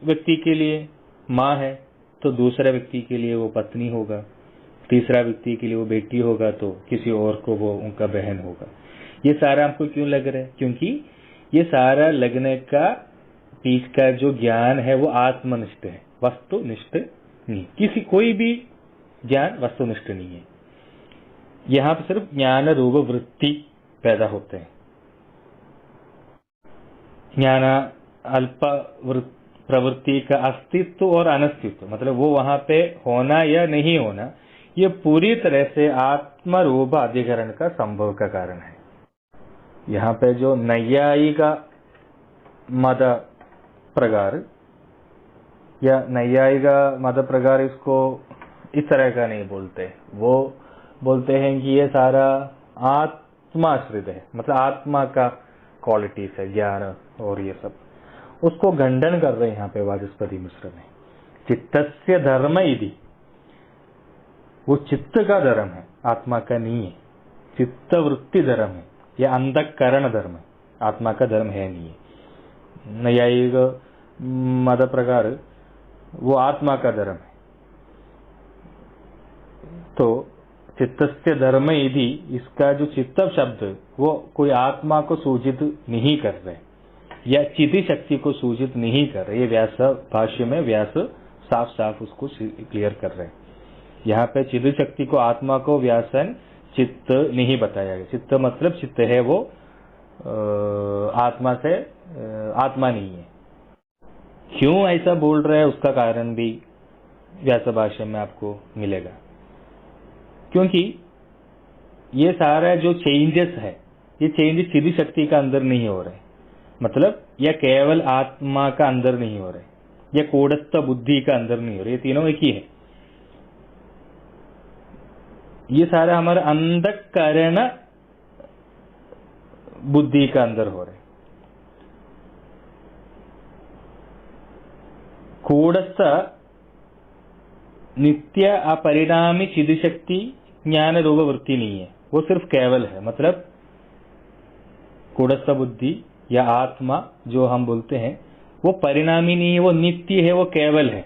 व्यक्ति के लिए माँ है तो दूसरे व्यक्ति के लिए वो पत्नी होगा, तीसरा व्यक्ति के लिए वो बेटी होगा, तो किसी और को वो उनका बहन होगा। ये सारा आपको क्यों लग रहा है? क्योंकि ये सारा लगने का पीछ का जो ज्ञान है वो आत्मनिष्ठ है, वस्तुनिष्ठ नहीं। किसी कोई भी ज्ञान वस्तुनिष्ठ नहीं है। यहाँ पर सिर्फ ज्ञान रूप वृत्ति पैदा होते हैं। ज्ञान अल्प प्रवृत्ति का अस्तित्व और अनस्तित्व, मतलब वो वहां पे होना या नहीं होना, ये पूरी तरह से आत्मरूप अधिकरण का संभव का कारण है। यहाँ पे जो नैयायिक मत प्रकार या नैयायिक मत प्रकार इसको इस तरह का नहीं बोलते। वो बोलते हैं कि ये सारा आत्माश्रित है, मतलब आत्मा का क्वालिटीज है, ज्ञान और ये सब। उसको खंडन कर रहे हैं यहाँ पे वाचस्पति मिश्र में। चित्तस्य धर्म यदि, वो चित्त का धर्म है, आत्मा का नहीं है। चित्त वृत्ति धर्म है या अंतःकरण धर्म है, आत्मा का धर्म है नहीं है। नैयायिक मत प्रकार वो आत्मा का धर्म है। तो चित्तस्य धर्म यदि, इसका जो चित्त शब्द वो कोई आत्मा को सूचित नहीं कर रहे या चिति शक्ति को सूचित नहीं कर रहे। ये व्यास भाष्य में व्यास साफ साफ उसको क्लियर कर रहे हैं। यहाँ पे चिति शक्ति को, आत्मा को व्यासन चित्त नहीं बताया गया। चित्त मतलब चित्त है वो आत्मा से आत्मा नहीं है। क्यों ऐसा बोल रहा है उसका कारण भी व्यास भाष्य में आपको मिलेगा। क्योंकि ये सारा जो चेंजेस है, ये चेंजेस चिति शक्ति का अंदर नहीं हो रहे, मतलब यह केवल आत्मा का अंदर नहीं हो रहे, यह कूटस्थ बुद्धि का अंदर नहीं हो रहे। ये तीनों एक ही है। ये सारा हमारे अंतःकरण बुद्धि का अंदर हो रहे। कूटस्थ नित्य अपरिणामी चिद शक्ति ज्ञान रूप वृत्ति नहीं है, वो सिर्फ केवल है। मतलब कूटस्थ बुद्धि या आत्मा जो हम बोलते हैं वो परिणामी नहीं है, वो नित्य है, वो केवल है।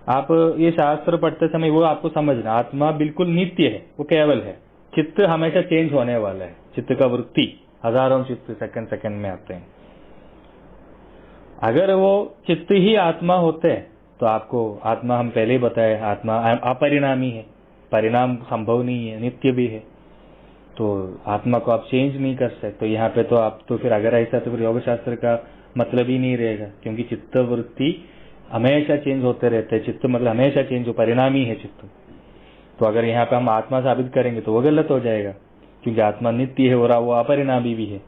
आप ये शास्त्र पढ़ते समय वो आपको समझना, आत्मा बिल्कुल नित्य है, वो केवल है। चित्त हमेशा चेंज होने वाला है। चित्त का वृत्ति हजारों चित्त सेकंड में आते हैं। अगर वो चित्त ही आत्मा होते हैं तो आपको आत्मा, हम पहले ही बताए, आत्मा अपरिणामी है, परिणाम संभव नहीं है, नित्य भी है। तो आत्मा को आप चेंज नहीं कर सकते। तो यहाँ पे तो आप तो फिर अगर ऐसा तो फिर योग शास्त्र का मतलब ही नहीं रहेगा, क्योंकि चित्त वृत्ति हमेशा चेंज होते रहते हैं। चित्त मतलब हमेशा चेंज हो, परिणामी है चित्त। तो अगर यहाँ पे हम आत्मा साबित करेंगे तो वो गलत हो जाएगा, क्योंकि आत्मा नित्य है और वो अपरिणामी भी है।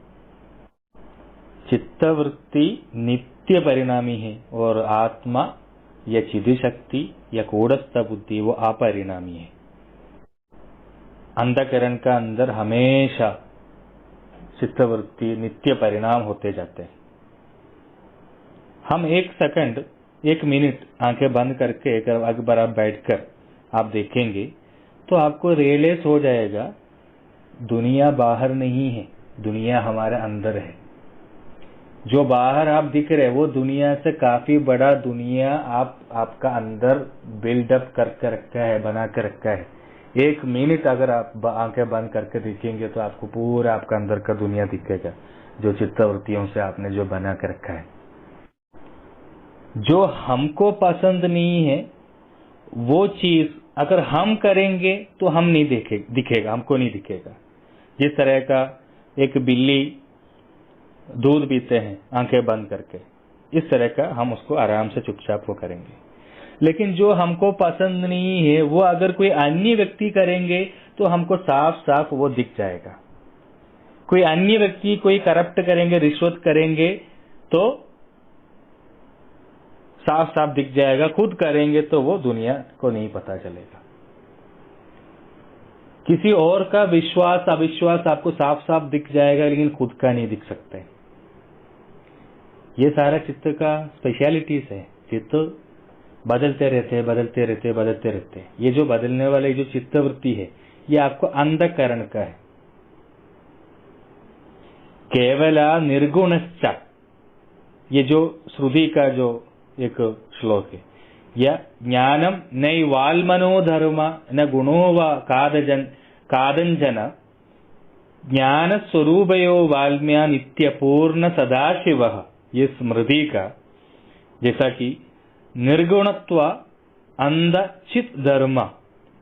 चित्त वृत्ति नित्य परिणामी है और आत्मा या चिद शक्ति या कूटस्थ बुद्धि वो अपरिणामी है। अंतःकरण का अंदर हमेशा चित्त वृत्ति नित्य परिणाम होते जाते हैं। हम एक सेकंड, एक मिनट आंखें बंद करके एक बार आप बैठकर आप देखेंगे तो आपको रियलाइज हो जाएगा दुनिया बाहर नहीं है, दुनिया हमारे अंदर है। जो बाहर आप दिख रहे हैं वो दुनिया से काफी बड़ा दुनिया आपका अंदर बिल्डअप करके रखा है, बना के रखा है। एक मिनट अगर आप आंखें बंद करके देखेंगे तो आपको पूरा आपका अंदर का दुनिया दिखेगा, जो चित्तवृत्तियों से आपने जो बना के रखा है। जो हमको पसंद नहीं है वो चीज अगर हम करेंगे तो हम नहीं दिखेगा, हमको नहीं दिखेगा। जिस तरह का एक बिल्ली दूध पीते हैं आंखें बंद करके, इस तरह का हम उसको आराम से चुपचाप वो करेंगे। लेकिन जो हमको पसंद नहीं है वो अगर कोई अन्य व्यक्ति करेंगे तो हमको साफ साफ वो दिख जाएगा। कोई अन्य व्यक्ति कोई करप्ट करेंगे, रिश्वत करेंगे तो साफ साफ दिख जाएगा। खुद करेंगे तो वो दुनिया को नहीं पता चलेगा। किसी और का विश्वास अविश्वास आपको साफ साफ दिख जाएगा, लेकिन खुद का नहीं दिख सकते। ये सारा चित्त का स्पेशलिटीज है। चित्त बदलते रहते बदलते रहते बदलते रहते। ये जो बदलने वाले जो चित्त वृत्ति है ये आपको अंतःकरण का है। केवला निर्गुणश्च, ये जो श्रुति का जो एक श्लोक है, या ज्ञानम नैवाल्मनो धर्म न गुणो व कादंजन ज्ञान स्वरूपयो वाल्म्या नित्य पूर्ण सदाशिव, ये स्मृति का, जैसा कि निर्गुणत्व अंध चित धर्म,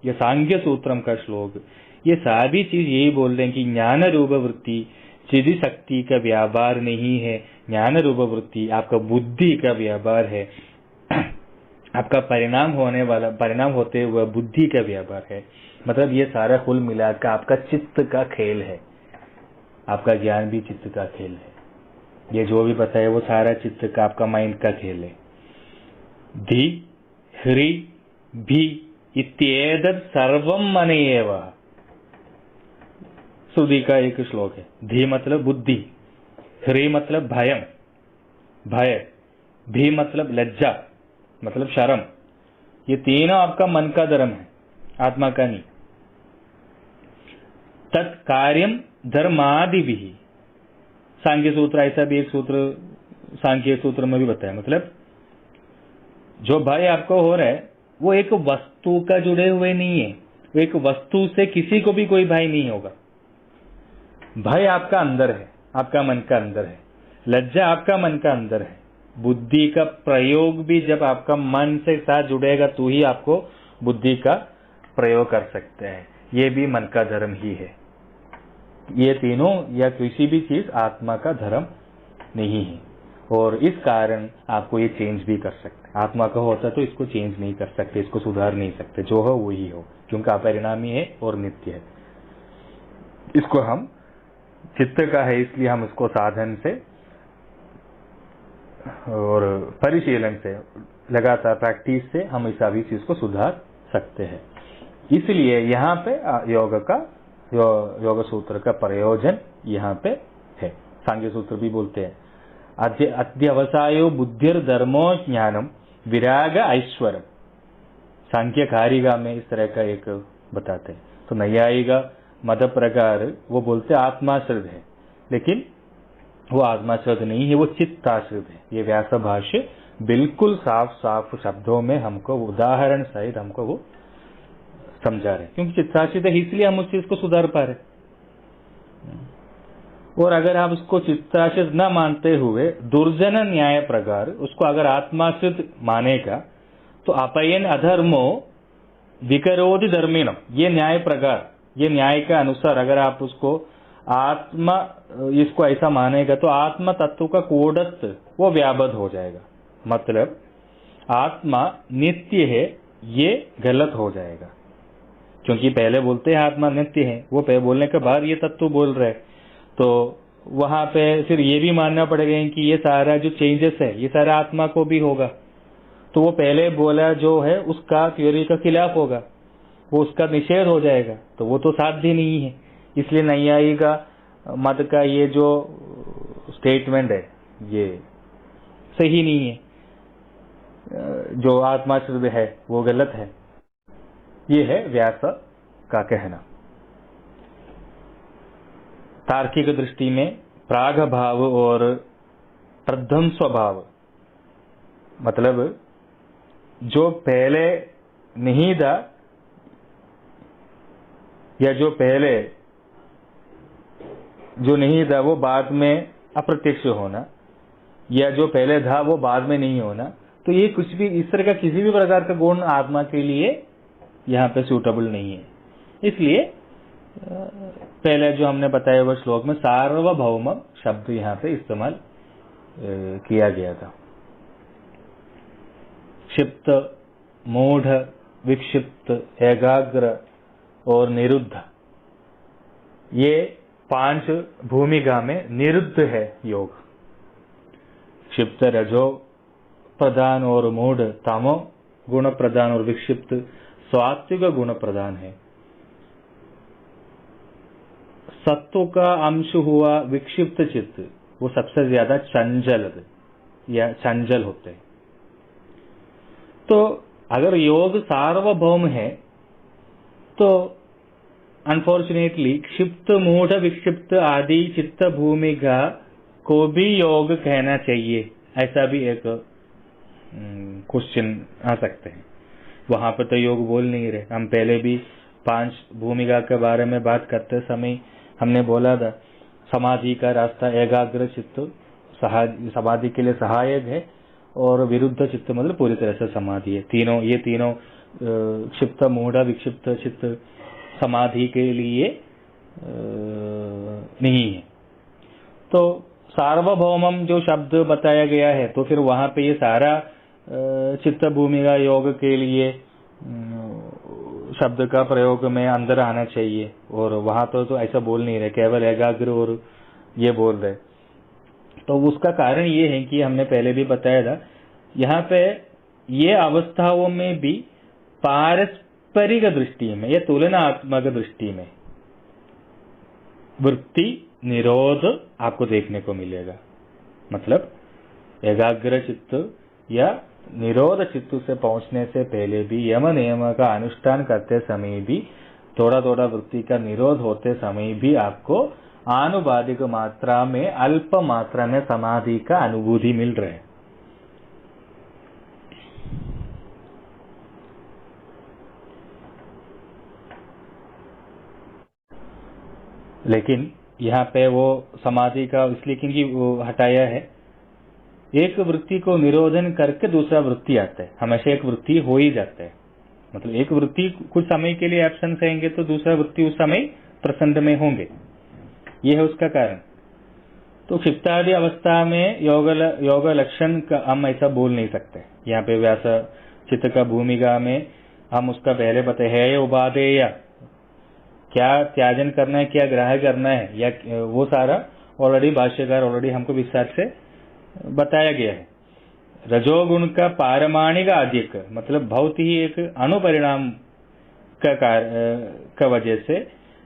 ये सांख्य सूत्रम का श्लोक, ये सारी चीज यही बोल रहे हैं कि ज्ञान रूप वृत्ति चिद शक्ति का व्यापार नहीं है, ज्ञान रूप वृत्ति आपका बुद्धि का व्यापार है, आपका परिणाम होते हुए बुद्धि का व्यापार है। मतलब ये सारा कुल मिलाकर आपका चित्त का खेल है, आपका ज्ञान भी चित्त का खेल है। ये जो भी पता है वो सारा चित्त का, आपका माइंड का खेल है। धी ह्री भी इत्येतत् सर्वं मन एव, श्रुति का एक श्लोक है। धी मतलब बुद्धि, ह्री मतलब भय, भी मतलब लज्जा, मतलब शर्म। ये तीनों आपका मन का धर्म है, आत्मा का नहीं। तत्कार्यम धर्मादि भी, सांख्य सूत्र, ऐसा भी एक सूत्र सांख्य सूत्र में भी बताया। मतलब जो भय आपको हो रहा है वो एक वस्तु का जुड़े हुए नहीं है, वो एक वस्तु से किसी को भी कोई भय नहीं होगा। भय आपका अंदर है, आपका मन का अंदर है। लज्जा आपका मन का अंदर है। बुद्धि का प्रयोग भी जब आपका मन से साथ जुड़ेगा तो ही आपको बुद्धि का प्रयोग कर सकते हैं। ये भी मन का धर्म ही है। ये तीनों या किसी भी चीज आत्मा का धर्म नहीं है, और इस कारण आपको ये चेंज भी कर सकते। आत्मा का होता तो इसको चेंज नहीं कर सकते, इसको सुधार नहीं सकते। जो हो वही हो, क्योंकि अपरिणामी है और नित्य है। इसको हम चित्त का है, इसलिए हम इसको साधन से और परिशीलन से, लगातार प्रैक्टिस से हम इस सभी चीज को सुधार सकते हैं। इसलिए यहाँ पे योग सूत्र का प्रयोजन यहाँ पे है। सांख्य सूत्र भी बोलते हैं अध्यवसायो बुद्धिर धर्मो ज्ञानम विराग ऐश्वर्य। सांख्य कारिका में इस तरह का एक बताते हैं। तो नैयायिका मत प्रकार वो बोलते आत्माश्रित है, लेकिन वो आत्माश्रित नहीं है, वो चित्ताश्रित है। ये व्यास भाष्य बिल्कुल साफ साफ शब्दों में हमको उदाहरण सहित हमको वो समझा रहे, क्योंकि चित्ताश्रित है इसलिए हम उस चीज को सुधार पा रहे। और अगर आप उसको चित्ताश्रित न मानते हुए दुर्जन न्याय प्रकार उसको अगर आत्माश्रित मानेगा तो अपयन अधर्मो विकरोधि धर्मिणम, ये न्याय प्रकार, ये न्याय के अनुसार अगर आप उसको आत्मा इसको ऐसा मानेगा तो आत्मा तत्व का कूटस्थ वो व्याबद्ध हो जाएगा। मतलब आत्मा नित्य है ये गलत हो जाएगा, क्योंकि पहले बोलते हैं आत्मा नित्य है, वो पहले बोलने के बाद ये तत्व बोल रहे हैं, तो वहां पे फिर ये भी मानना पड़ेगा कि ये सारा जो चेंजेस है ये सारा आत्मा को भी होगा। तो वो पहले बोला जो है उसका थ्योरी का खिलाफ होगा, वो उसका निषेध हो जाएगा, तो वो तो साध्य नहीं है। इसलिए नैयायिका मत का ये जो स्टेटमेंट है ये सही नहीं है, जो आत्माश्रित है वो गलत है। ये है व्यास का कहना। तार्किक दृष्टि में प्राग भाव और प्रथम स्वभाव, मतलब जो पहले नहीं था या जो पहले जो नहीं था वो बाद में अप्रत्यक्ष होना, या जो पहले था वो बाद में नहीं होना, तो ये कुछ भी इस तरह का किसी भी प्रकार का गुण आत्मा के लिए यहाँ पे सूटेबल नहीं है। इसलिए पहले जो हमने बताया हुआ श्लोक में सार्वभौम शब्द यहाँ पे इस्तेमाल किया गया था। क्षिप्त, मूढ़, विक्षिप्त, एकाग्र और निरुद्ध, ये 5 भूमिका में निरुद्ध है योग। क्षिप्त रजो प्रधान और मूढ़ तमो गुण प्रधान और विक्षिप्त सात्विक गुण प्रधान है। सत्व का अंश हुआ विक्षिप्त चित्त, वो सबसे ज्यादा चंचल होते हैं। तो अगर योग सार्वभौम है तो अनफॉर्चुनेटली क्षिप्त मूढ़ विक्षिप्त आदि चित्त भूमिका को भी योग कहना चाहिए, ऐसा भी एक क्वेश्चन आ सकते हैं। वहां पर तो योग बोल नहीं रहे। हम पहले भी 5 भूमिका के बारे में बात करते समय हमने बोला था, समाधि का रास्ता एकाग्र चित्त समाधि के लिए सहायक है, और विरुद्ध चित्त मतलब पूरी तरह से समाधि है। ये तीनों क्षिप्त मूढ़ विक्षिप्त चित्त समाधि के लिए नहीं है। तो सार्वभौमम जो शब्द बताया गया है, तो फिर वहां पे ये सारा चित्त भूमिका योग के लिए शब्द का प्रयोग में अंदर आना चाहिए, और वहां तो ऐसा बोल नहीं रहे, केवल एकाग्र और ये बोल रहे। तो उसका कारण ये है कि हमने पहले भी बताया था, यहाँ पे ये अवस्थाओं में भी पारस्परिक दृष्टि में या तुलनात्मक दृष्टि में वृत्ति निरोध आपको देखने को मिलेगा। मतलब एकाग्र चित्त या निरोध चित्त से पहुंचने से पहले भी यम नियम का अनुष्ठान करते समय भी थोड़ा थोड़ा वृत्ति का निरोध होते समय भी आपको आनुपातिक मात्रा में अल्प मात्रा में समाधि का अनुभूति मिल रहा है। लेकिन यहाँ पे वो समाधि का इसलिए क्योंकि वो हटाया है, एक वृत्ति को निरोधन करके दूसरा वृत्ति आता है। हमेशा एक वृत्ति हो ही जाता है, मतलब एक वृत्ति कुछ समय के लिए एब्सेंस रहेंगे तो दूसरा वृत्ति उस समय प्रसन्न में होंगे, ये है उसका कारण। तो क्षिप्तादि अवस्था में योग लक्षण का हम ऐसा बोल नहीं सकते। यहाँ पे व्यास चित्त का भूमिका में हम उसका पहले बताए है उपादेय, क्या त्याजन करना है, क्या ग्राह्य करना है, या वो सारा ऑलरेडी भाष्यकार ऑलरेडी हमको विस्तार से बताया गया है। रजोगुण का पारमाणिक अधिक मतलब बहुत ही एक अनुपरिणाम का वजह से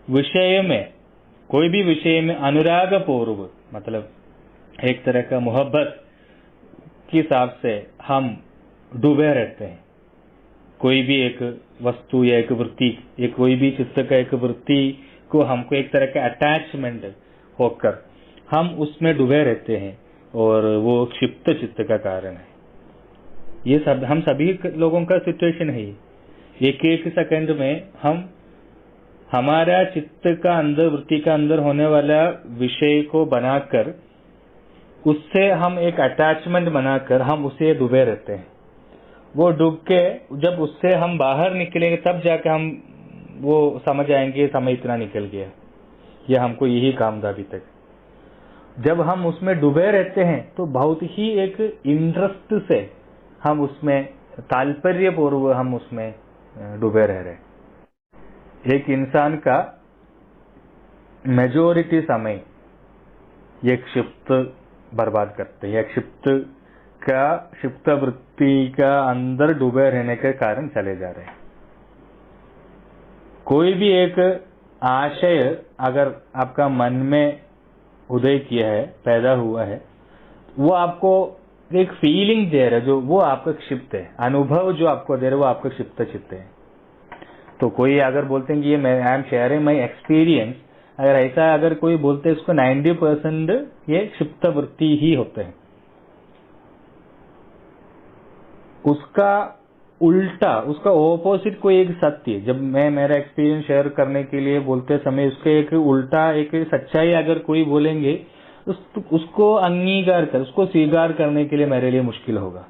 विषय में कोई भी विषय में अनुराग पूर्व मतलब एक तरह का मोहब्बत के हिसाब से हम डूबे रहते हैं। कोई भी एक वस्तु या एक वृत्ति, एक कोई भी चित्त का एक वृत्ति को हमको एक तरह का अटैचमेंट होकर हम उसमें डूबे रहते हैं, और वो क्षिप्त चित्त का कारण है। ये सब हम सभी लोगों का सिचुएशन है। एक एक सेकंड में हम हमारा चित्त का अंदर वृत्ति का अंदर होने वाला विषय को बनाकर उससे हम एक अटैचमेंट बनाकर हम उसे डूबे रहते हैं। वो डूब के जब उससे हम बाहर निकलेंगे तब जाके हम वो समझ आएंगे समय इतना निकल गया, या हमको यही काम था अभी तक। जब हम उसमें डूबे रहते हैं तो बहुत ही एक इंटरेस्ट से हम उसमें तात्पर्य पूर्व हम उसमें डूबे रह रहे। एक इंसान का मेजॉरिटी समय ये क्षिप्त बर्बाद करते हैं, क्षिप्त वृत्ति का अंदर डूबे रहने के कारण चले जा रहे हैं। कोई भी एक आशय अगर आपका मन में उदय किया है, पैदा हुआ है, वो आपको एक फीलिंग दे रहा है, जो वो आपका क्षिप्त है। अनुभव जो आपको दे रहा है वो आपका क्षिप्त चित्त है। तो कोई अगर बोलते हैं कि ये I am sharing my experience, अगर ऐसा अगर कोई बोलते हैं इसको 90% ये क्षिप्त वृत्ति ही होते हैं। उसका उल्टा, उसका ऑपोजिट कोई एक सत्य, जब मैं मेरा एक्सपीरियंस शेयर करने के लिए बोलते समय उसके एक उल्टा एक सच्चाई अगर कोई बोलेंगे उसको अंगीकार कर, उसको स्वीकार करने के लिए मेरे लिए मुश्किल होगा।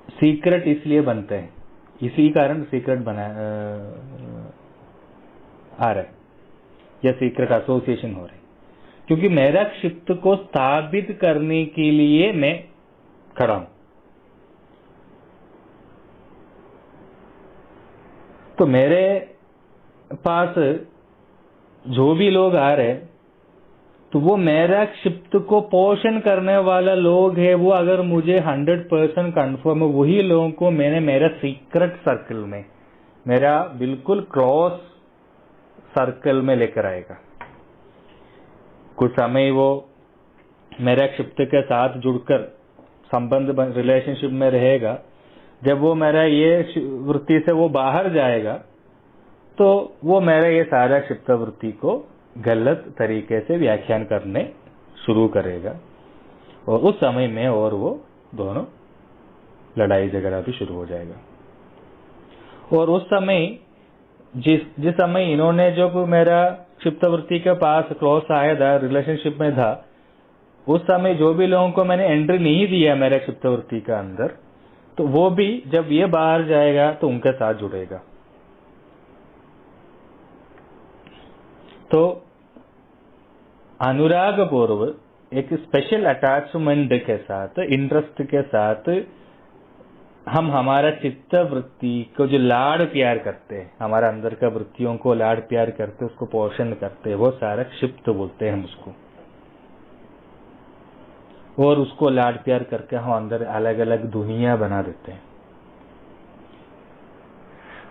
सीक्रेट इसलिए बनते हैं, इसी कारण सीक्रेट बना आ रहा है या सीक्रेट एसोसिएशन हो रहा है, क्योंकि मेरा क्षिप्त को स्थापित करने के लिए मैं खड़ा हूं। तो मेरे पास जो भी लोग आ रहे हैं तो वो मेरा क्षिप्त को पोषण करने वाला लोग है। वो अगर मुझे 100% कंफर्म है, वही लोगों को मैंने मेरा सीक्रेट सर्कल में, मेरा बिल्कुल क्रॉस सर्कल में लेकर आएगा। कुछ समय वो मेरा क्षिप्त के साथ जुड़कर संबंध रिलेशनशिप में रहेगा। जब वो मेरा ये वृत्ति से वो बाहर जाएगा तो वो मेरा ये सारा क्षिप्त वृत्ति को गलत तरीके से व्याख्यान करने शुरू करेगा, और उस समय में और वो दोनों लड़ाई झगड़ा भी शुरू हो जाएगा। और उस समय जिस समय इन्होंने जो मेरा क्षिप्त वृत्ति के पास क्लोज आया था, रिलेशनशिप में था, उस समय जो भी लोगों को मैंने एंट्री नहीं दिया मेरा क्षिप्त वृत्ति का अंदर, तो वो भी जब ये बाहर जाएगा तो उनके साथ जुड़ेगा। तो अनुराग पूर्व एक स्पेशल अटैचमेंट के साथ, इंटरेस्ट के साथ हम हमारा चित्त वृत्ति को जो लाड़ प्यार करते हैं, हमारा अंदर का वृत्तियों को लाड़ प्यार करते, उसको पोषण करते हैं, वो सारा क्षिप्त बोलते हैं हम उसको। और उसको लाड़ प्यार करके हम अंदर अलग अलग दुनिया बना देते हैं।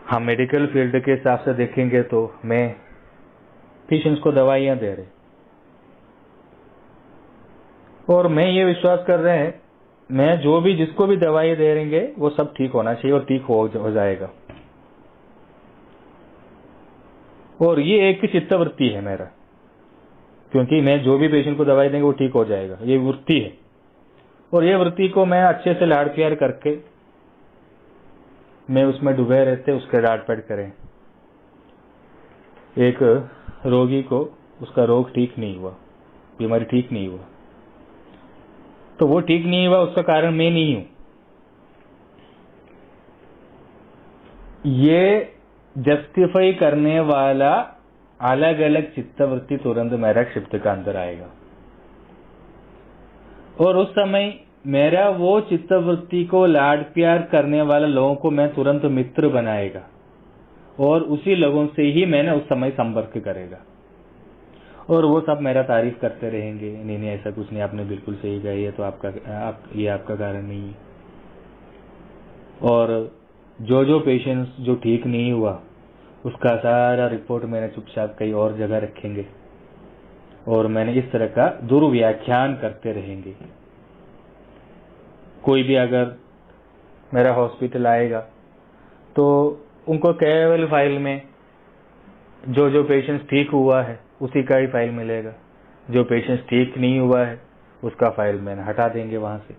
हम मेडिकल फील्ड के हिसाब से देखेंगे तो मैं पेशेंट्स को दवाइयां दे रहे, और मैं ये विश्वास कर रहे हैं मैं जो भी जिसको भी दवाई दे रहेंगे वो सब ठीक होना चाहिए और ठीक हो जाएगा। और ये एक चित्तवृत्ति है मेरा, क्योंकि मैं जो भी पेशेंट को दवाई देंगे वो ठीक हो जाएगा, ये वृत्ति है। और ये वृत्ति को मैं अच्छे से लाड़ प्यार करके मैं उसमें डूबे रहते उसके लाड़ प्यार करें। एक रोगी को उसका रोग ठीक नहीं हुआ, बीमारी ठीक नहीं हुआ, तो वो ठीक नहीं हुआ उसका कारण मैं नहीं हूं। ये जस्टिफाई करने वाला अलग अलग चित्तवृत्ति तुरंत मेरा क्षिप्त का अंदर आएगा, और उस समय मेरा वो चित्तवृत्ति को लाड प्यार करने वाले लोगों को मैं तुरंत मित्र बनाएगा, और उसी लोगों से ही मैंने उस समय संपर्क करेगा, और वो सब मेरा तारीफ करते रहेंगे, नहीं नहीं ऐसा कुछ नहीं, आपने बिल्कुल सही कहा, ये तो आपका कारण नहीं है। और जो पेशेंट्स जो ठीक नहीं हुआ उसका सारा रिपोर्ट मैंने चुपचाप कहीं और जगह रखेंगे, और मैंने इस तरह का दुर्व्याख्यान करते रहेंगे। कोई भी अगर मेरा हॉस्पिटल आएगा तो उनको केवल फाइल में जो पेशेंट्स ठीक हुआ है उसी का ही फाइल मिलेगा, जो पेशेंट्स ठीक नहीं हुआ है उसका फाइल मैंने हटा देंगे वहां से।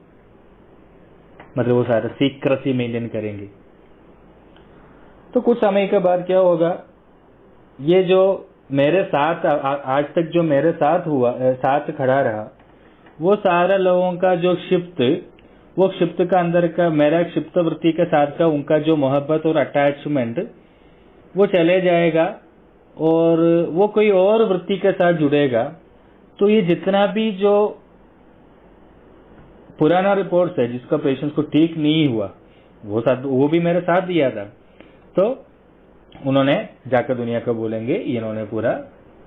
मतलब वो सारा सीक्रेसी मेंटेन करेंगे। तो कुछ समय के बाद क्या होगा, ये जो मेरे साथ आज तक जो मेरे साथ खड़ा रहा, वो सारा लोगों का जो वो क्षिप्त का अंदर का मेरा क्षिप्त वृत्ति के साथ का उनका जो मोहब्बत और अटैचमेंट वो चले जाएगा, और वो कोई और वृत्ति के साथ जुड़ेगा। तो ये जितना भी जो पुराना रिपोर्ट है जिसका पेशेंट को ठीक नहीं हुआ वो भी मेरे साथ दिया था, तो उन्होंने जाकर दुनिया को बोलेंगे इन्होंने पूरा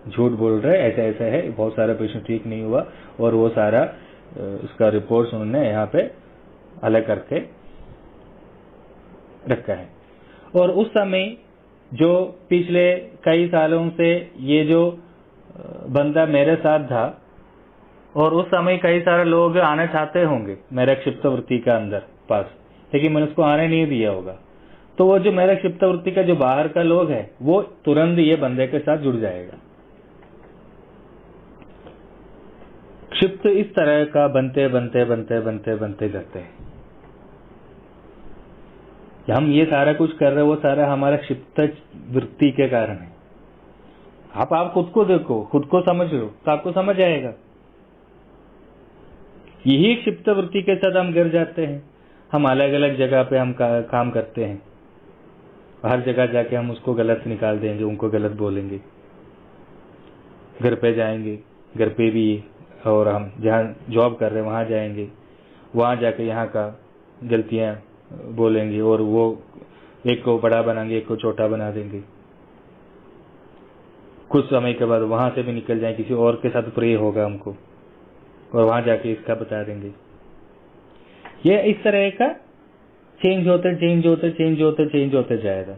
झूठ बोल रहे, ऐसा ऐसा है, बहुत सारा पेशेंट ठीक नहीं हुआ, और वो सारा इसका रिपोर्ट्स उन्होंने यहाँ पे अलग करके रखा है। और उस समय जो पिछले कई सालों से ये जो बंदा मेरे साथ था, और उस समय कई सारे लोग आना चाहते होंगे मेरा क्षिप्त वृत्ति का अंदर पास, लेकिन मैंने उसको आने नहीं दिया होगा, तो वो जो मेरा क्षिप्त वृत्ति का जो बाहर का लोग है वो तुरंत ये बंदे के साथ जुड़ जाएगा। क्षिप्त इस तरह का बनते बनते बनते बनते बनते जाते हैं। हम ये सारा कुछ कर रहे हैं वो सारा हमारा क्षिप्त वृत्ति के कारण है। आप खुद को देखो, खुद को समझ लो तो आपको समझ आएगा। यही क्षिप्त वृत्ति के साथ हम गिर जाते हैं। हम अलग अलग जगह पे हम काम करते हैं, हर जगह जाके हम उसको गलत निकाल देंगे, उनको गलत बोलेंगे। घर पे जाएंगे, घर पे भी, और हम जहाँ जॉब कर रहे हैं वहां जाएंगे, वहां जाके यहाँ का गलतियां बोलेंगे, और वो एक को बड़ा बनाएंगे, एक को छोटा बना देंगे। कुछ समय के बाद वहां से भी निकल जाए, किसी और के साथ प्रे होगा हमको, और वहां जाके इसका बता देंगे। ये इस तरह का चेंज होते जाएगा।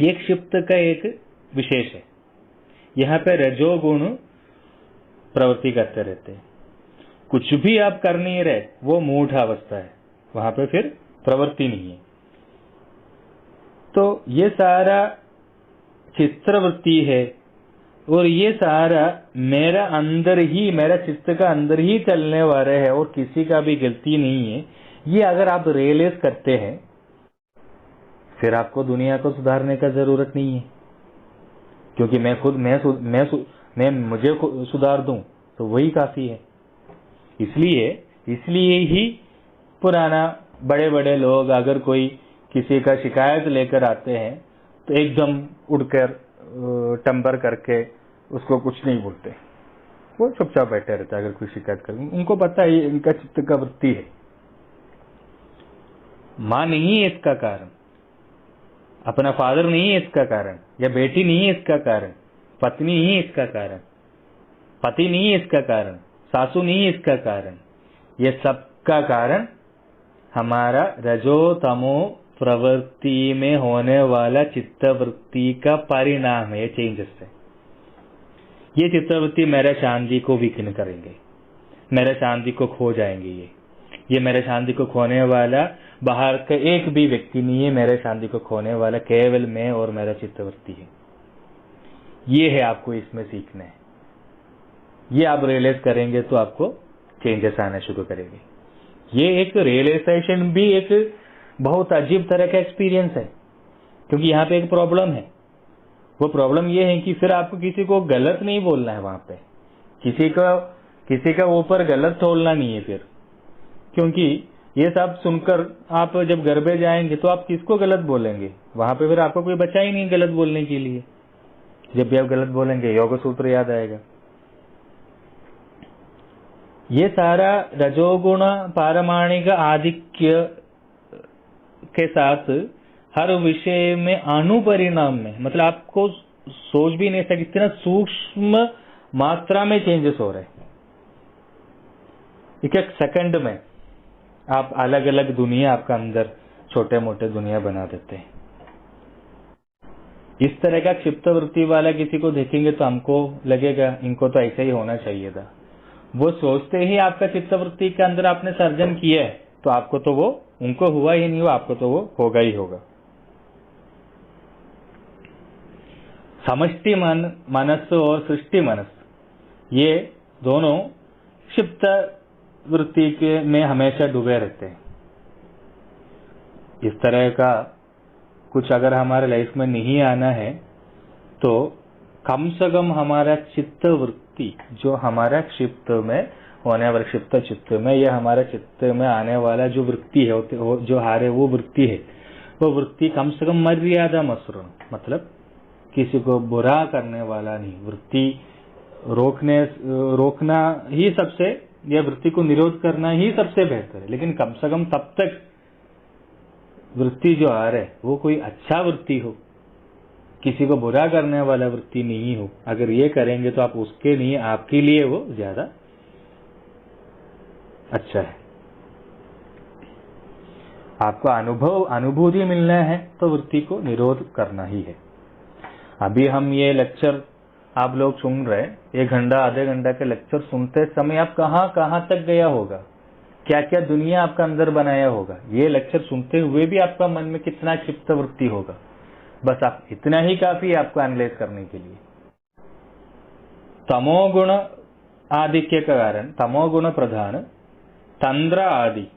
ये क्षिप्त का एक विशेष है। यहाँ पे रजोगुण प्रवृत्ति करते रहते हैं। कुछ भी आप कर नहीं रहे, वो मूढ़ अवस्था है, वहां पे फिर प्रवृत्ति नहीं है। तो ये सारा चित्रवृत्ति है और ये सारा मेरा अंदर ही, मेरा चित्त का अंदर ही चलने वाला है और किसी का भी गलती नहीं है, ये अगर आप रियलाइज करते हैं फिर आपको दुनिया को सुधारने का जरूरत नहीं है, क्योंकि मैं खुद मैं मुझे सुधार दूं तो वही काफी है। इसलिए ही पुराना बड़े बड़े लोग अगर कोई किसी का शिकायत लेकर आते हैं तो एकदम उड़कर टंबर करके उसको कुछ नहीं बोलते, वो चुपचाप बैठे रहते हैं। अगर कोई शिकायत कर, उनको पता है इनका चित्त का वृत्ति है। माँ नहीं है इसका कारण, अपना फादर नहीं है इसका कारण, या बेटी नहीं है इसका कारण, पत्नी नहीं है इसका कारण, पति नहीं है इसका कारण, सासू नहीं है इसका कारण। ये सबका कारण हमारा रजो तमो प्रवृत्ति में होने वाला चित्तवृत्ति का परिणाम है, चेंजेस है। ये चित्तवृत्ति मेरा शांति को वीकन करेंगे, मेरा शांति को खो जाएंगे। ये मेरे शांति को खोने वाला बाहर का एक भी व्यक्ति नहीं है, मेरे शांति को खोने वाला केवल मैं और मेरा चित्तवृत्ति है। ये है आपको इसमें सीखना है। ये आप रियलाइज करेंगे तो आपको चेंजेस आना शुरू करेंगे। ये एक रियलाइजेशन भी एक बहुत अजीब तरह का एक्सपीरियंस है, क्योंकि यहाँ पे एक प्रॉब्लम है। वो प्रॉब्लम ये है कि फिर आपको किसी को गलत नहीं बोलना है, वहां पे किसी का ऊपर गलत तोलना नहीं है फिर, क्योंकि ये सब सुनकर आप जब घर पे जाएंगे तो आप किसको गलत बोलेंगे? वहां पे फिर आपको कोई बचा ही नहीं गलत बोलने के लिए। जब भी आप गलत बोलेंगे योग सूत्र याद आएगा। ये सारा रजोगुण पारमाणिक आधिक्य के साथ हर विषय में अनुपरिणाम में, मतलब आपको सोच भी नहीं सकते इतना सूक्ष्म मात्रा में चेंजेस हो रहे हैं। एक सेकंड में आप अलग अलग दुनिया आपका अंदर छोटे मोटे दुनिया बना देते हैं। इस तरह का क्षिप्त वृत्ति वाला किसी को देखेंगे तो हमको लगेगा इनको तो ऐसा ही होना चाहिए था। वो सोचते ही आपका चित्त वृत्ति के अंदर आपने सर्जन किया है तो आपको तो वो उनको हुआ ही नहीं, वो आपको तो वो होगा ही होगा। समष्टि मनस और सृष्टि मनस, ये दोनों क्षिप्त वृत्ति के में हमेशा डूबे रहते हैं। इस तरह का कुछ अगर हमारे लाइफ में नहीं आना है तो कम से कम हमारा चित्त वृत्ति जो हमारा क्षिप्त में होने वाला क्षिप्त चित्त में, यह हमारा चित्त में आने वाला जो वृत्ति है, जो हारे वो वृत्ति है, वो वृत्ति कम से कम मर्यादा मसरून, मतलब किसी को बुरा करने वाला नहीं। वृत्ति रोकना ही सबसे, या वृत्ति को निरोध करना ही सबसे बेहतर है, लेकिन कम से कम तब तक वृत्ति जो आ रहा है वो कोई अच्छा वृत्ति हो, किसी को बुरा करने वाला वृत्ति नहीं हो। अगर ये करेंगे तो आप उसके लिए, आपके लिए वो ज्यादा अच्छा है। आपको अनुभूति मिलना है तो वृत्ति को निरोध करना ही है। अभी हम ये लेक्चर आप लोग सुन रहे, 1 घंटा आधे घंटा के लेक्चर सुनते समय आप कहां तक गया होगा, क्या क्या दुनिया आपका अंदर बनाया होगा। ये लेक्चर सुनते हुए भी आपका मन में कितना क्षिप्त वृत्ति होगा, बस आप इतना ही काफी है आपको एनालाइज करने के लिए। तमोगुण आधिक्य का कारण, तमोगुण प्रधान तंद्र आदि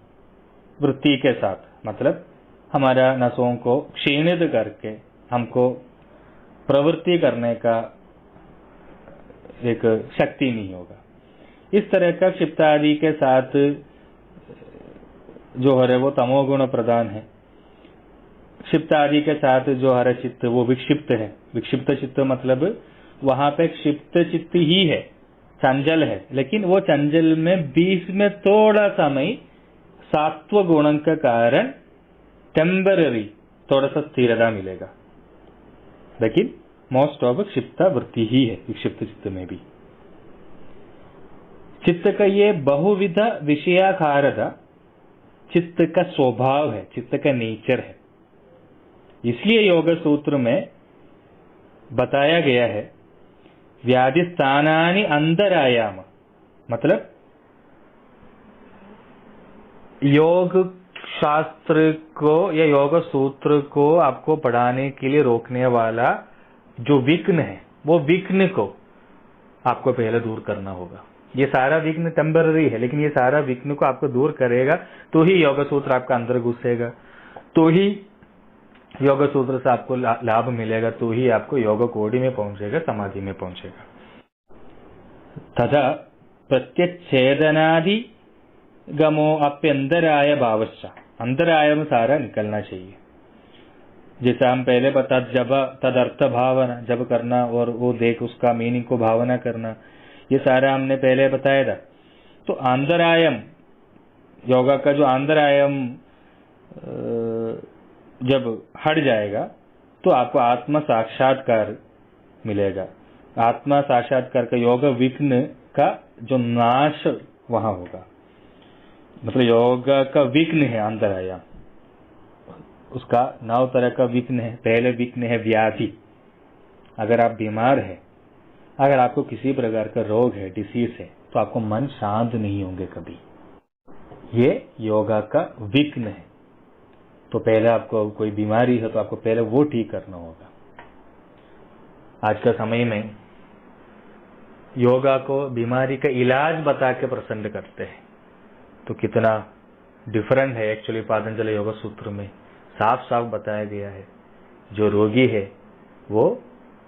वृत्ति के साथ, मतलब हमारा नसों को क्षीणित करके हमको प्रवृत्ति करने का एक शक्ति नहीं होगा। इस तरह का क्षिप्त आदि के साथ जो है वो तमोगुण प्रधान है। क्षिप्त आदि के साथ जो हर चित्त वो विक्षिप्त है। विक्षिप्त चित्त मतलब वहां पे क्षिप्त चित्त ही है, चंचल है, लेकिन वो चंचल में बीच में थोड़ा समय सात्व गुण का कारण टेम्पररी थोड़ा सा स्थिरता मिलेगा, लेकिन मोस्ट ऑफ क्षिप्त वृत्ति ही है विक्षिप्त चित्त में भी। चित्त का ये बहुविध विषयाकारता चित्त का स्वभाव है, चित्त का नेचर है। इसलिए योग सूत्र में बताया गया है व्याधि स्थानानि अंतरायाम, मतलब योग शास्त्र को या योग सूत्र को आपको पढ़ाने के लिए रोकने वाला जो विघ्न है वो विघ्न को आपको पहले दूर करना होगा। ये सारा विघ्न टेम्पररी है, लेकिन ये सारा विघ्न को आपको दूर करेगा तो ही योग सूत्र आपका अंदर घुसेगा, तो ही योग सूत्र से आपको लाभ मिलेगा, तो ही आपको योग कोटि में पहुंचेगा, समाधि में पहुंचेगा। तथा प्रत्यच्छेदनादि गमो अप्यंतराय भावश्च, अंतराय में सारा निकलना चाहिए। जैसे हम पहले बता जब तदर्थ भावना, जब करना और वो देख उसका मीनिंग को भावना करना, ये सारा हमने पहले बताया था। तो आंतरायम, योगा का जो आंतरायम जब हट जाएगा तो आपको आत्म साक्षात्कार मिलेगा। आत्मा साक्षात्कार का योग विघ्न का जो नाश वहां होगा, मतलब योग का विघ्न है आंतरायम, उसका 9 तरह का विघ्न है। पहले विघ्न है व्याधि, अगर आप बीमार है, अगर आपको किसी प्रकार का रोग है, डिसीज है, तो आपको मन शांत नहीं होंगे कभी, ये योगा का विघ्न है। तो पहले आपको कोई बीमारी है तो आपको पहले वो ठीक करना होगा। आज का समय में योगा को बीमारी का इलाज बता के प्रसन्न करते हैं, तो कितना डिफरेंट है। एक्चुअली पातंजल योग सूत्र में साफ साफ बताया गया है, जो रोगी है वो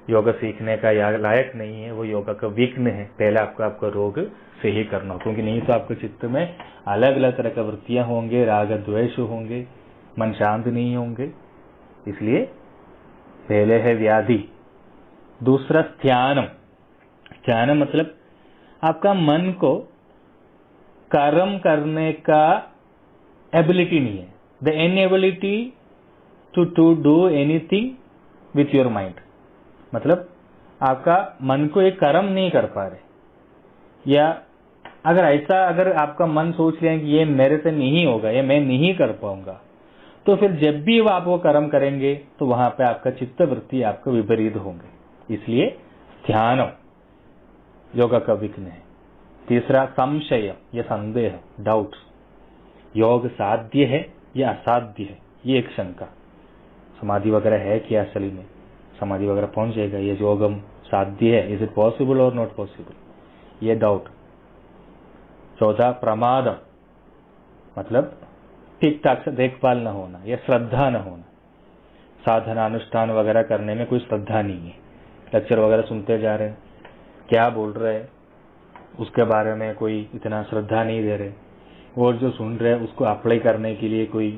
योगा सीखने का लायक नहीं है, वो योगा का विघ्न है। पहले आपका रोग सही करना हो, क्योंकि नहीं तो आपके चित्त में अलग अलग तरह का वृत्तियां होंगे, राग द्वेष होंगे, मन शांत नहीं होंगे। इसलिए पहले है व्याधि। दूसरा ध्यानम, ध्यान मतलब आपका मन को कर्म करने का एबिलिटी नहीं है, the inability to do anything with your mind, मतलब आपका मन को एक कर्म नहीं कर पा रहे, या अगर आपका मन सोच लिया कि ये मेरे से नहीं होगा, ये मैं नहीं कर पाऊंगा, तो फिर जब भी आप वो कर्म करेंगे तो वहां पे आपका चित्त वृत्ति आपको विपरीत होंगे। इसलिए ध्यान योगा का विघ्न है। तीसरा संशय, यह संदेह, डाउट, योग साध्य है या असाध्य है, ये एक शंका, समाधि वगैरह है क्या, असली में समाधि वगैरह पहुंच जाएगा, ये योगम साध्य है, इज इट पॉसिबल और नॉट पॉसिबल, ये डाउट। चौथा प्रमाद, मतलब ठीक ठाक से देखभाल न होना या श्रद्धा न होना, साधना अनुष्ठान वगैरह करने में कोई श्रद्धा नहीं है, लेक्चर वगैरह सुनते जा रहे हैं, क्या बोल रहे हैं उसके बारे में कोई इतना श्रद्धा नहीं दे रहे, और जो सुन रहे हैं उसको अप्लाई करने के लिए कोई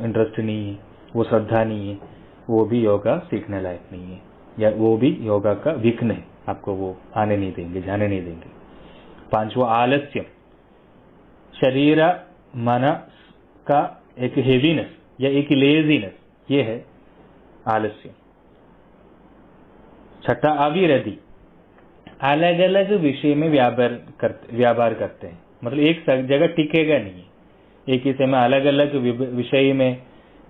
इंटरेस्ट नहीं है, वो श्रद्धा नहीं है, वो भी योगा सीखने लायक नहीं है, या वो भी योगा का विघ्न है, आपको वो आने नहीं देंगे, जाने नहीं देंगे। पांचवा आलस्य, शरीर मन का एक हेवीनेस या एक लेजीनेस, ये है आलस्य। छठा अविरति, अलग अलग विषय में व्यापार करते हैं, मतलब एक जगह टिकेगा नहीं, एक ही समय अलग अलग विषय में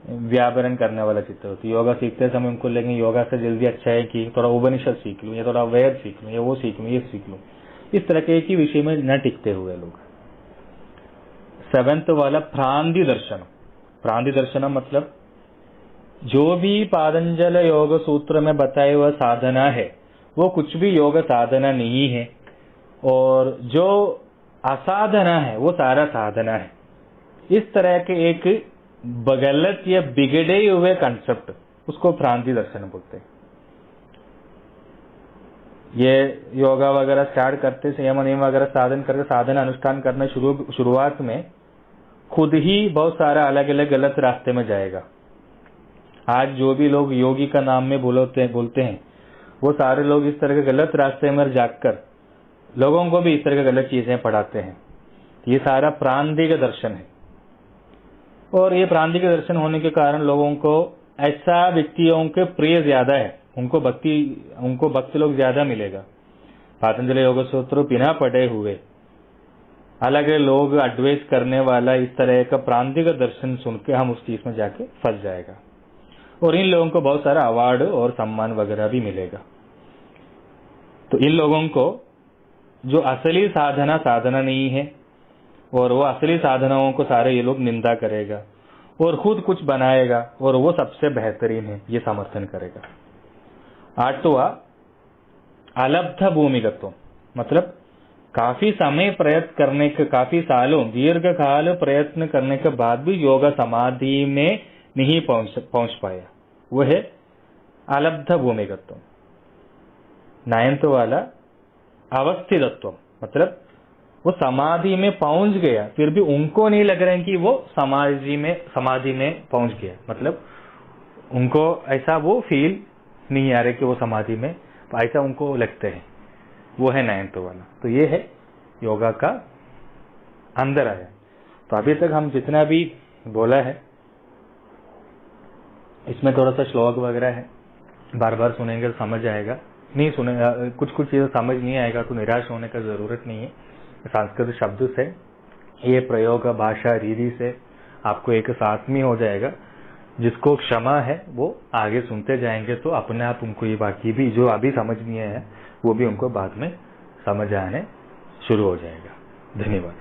व्यापारण करने वाला चित्त होती है। योगा सीखते समय उनको लगेंगे योगा से जल्दी अच्छा है कि थोड़ा उपनिषद सीख लूं, या थोड़ा वेद सीख लूं, या वो सीख लूं, ये सीख लूं, इस तरह के एक ही विषय में न टिकते हुए लोग। 7th वाला भ्रांति दर्शन। भ्रांति दर्शन मतलब जो भी पातंजल योग सूत्र में बताए हुआ साधना है वो कुछ भी योग साधना नहीं है, और जो असाधना है वो सारा साधना है। इस तरह के एक गलत या बिगड़े हुए कंसेप्ट, उसको भ्रांति दर्शन बोलते हैं। ये योगा वगैरह स्टार्ट करते, संयम नियम वगैरह साधन करके साधना अनुष्ठान करना शुरुआत में खुद ही बहुत सारा अलग अलग गलत रास्ते में जाएगा। आज जो भी लोग योगी का नाम में बोलते हैं वो सारे लोग इस तरह के गलत रास्ते में जाकर लोगों को भी इस तरह की गलत चीजें पढ़ाते हैं। ये सारा प्रांतिक दर्शन है, और ये प्रांतिक दर्शन होने के कारण लोगों को ऐसा व्यक्तियों के प्रिय ज्यादा है, उनको भक्त लोग ज्यादा मिलेगा। पातंजलि योग सूत्र बिना पढ़े हुए अलग लोग एडवाइस करने वाला इस तरह का प्रांतिक दर्शन सुन के हम उस चीज में जाके फंस जाएगा, और इन लोगों को बहुत सारा अवार्ड और सम्मान वगैरह भी मिलेगा। तो इन लोगों को जो असली साधना नहीं है, और वो असली साधनाओं को सारे ये लोग निंदा करेगा और खुद कुछ बनाएगा और वो सबसे बेहतरीन है ये समर्थन करेगा। आठवां अलब्ध भूमिगत्व, मतलब काफी समय प्रयत्न करने के, काफी सालों दीर्घ काल प्रयत्न करने के बाद भी योगा समाधि में नहीं पहुंच पाया, वो है अलब्ध भूमिगत्व। 9th वाला अवस्थितत्व, मतलब वो समाधि में पहुंच गया फिर भी उनको नहीं लग रहा है कि वो समाधि में पहुंच गया, मतलब उनको ऐसा वो फील नहीं आ रहा कि वो समाधि में, ऐसा उनको लगते हैं, वो है 9th वाला। तो ये है योगा का अंदर आया। तो अभी तक हम जितना भी बोला है इसमें थोड़ा सा श्लोक वगैरह है, बार बार सुनेंगे तो समझ आएगा, नहीं सुने कुछ चीजें समझ नहीं आएगा तो निराश होने का जरूरत नहीं है। संस्कृत शब्द से ये प्रयोग भाषा रीति से आपको एक साथ में हो जाएगा। जिसको क्षमा है वो आगे सुनते जाएंगे तो अपने आप उनको ये बाकी भी जो अभी समझ नहीं आया वो भी उनको बाद में समझ आने शुरू हो जाएगा। धन्यवाद।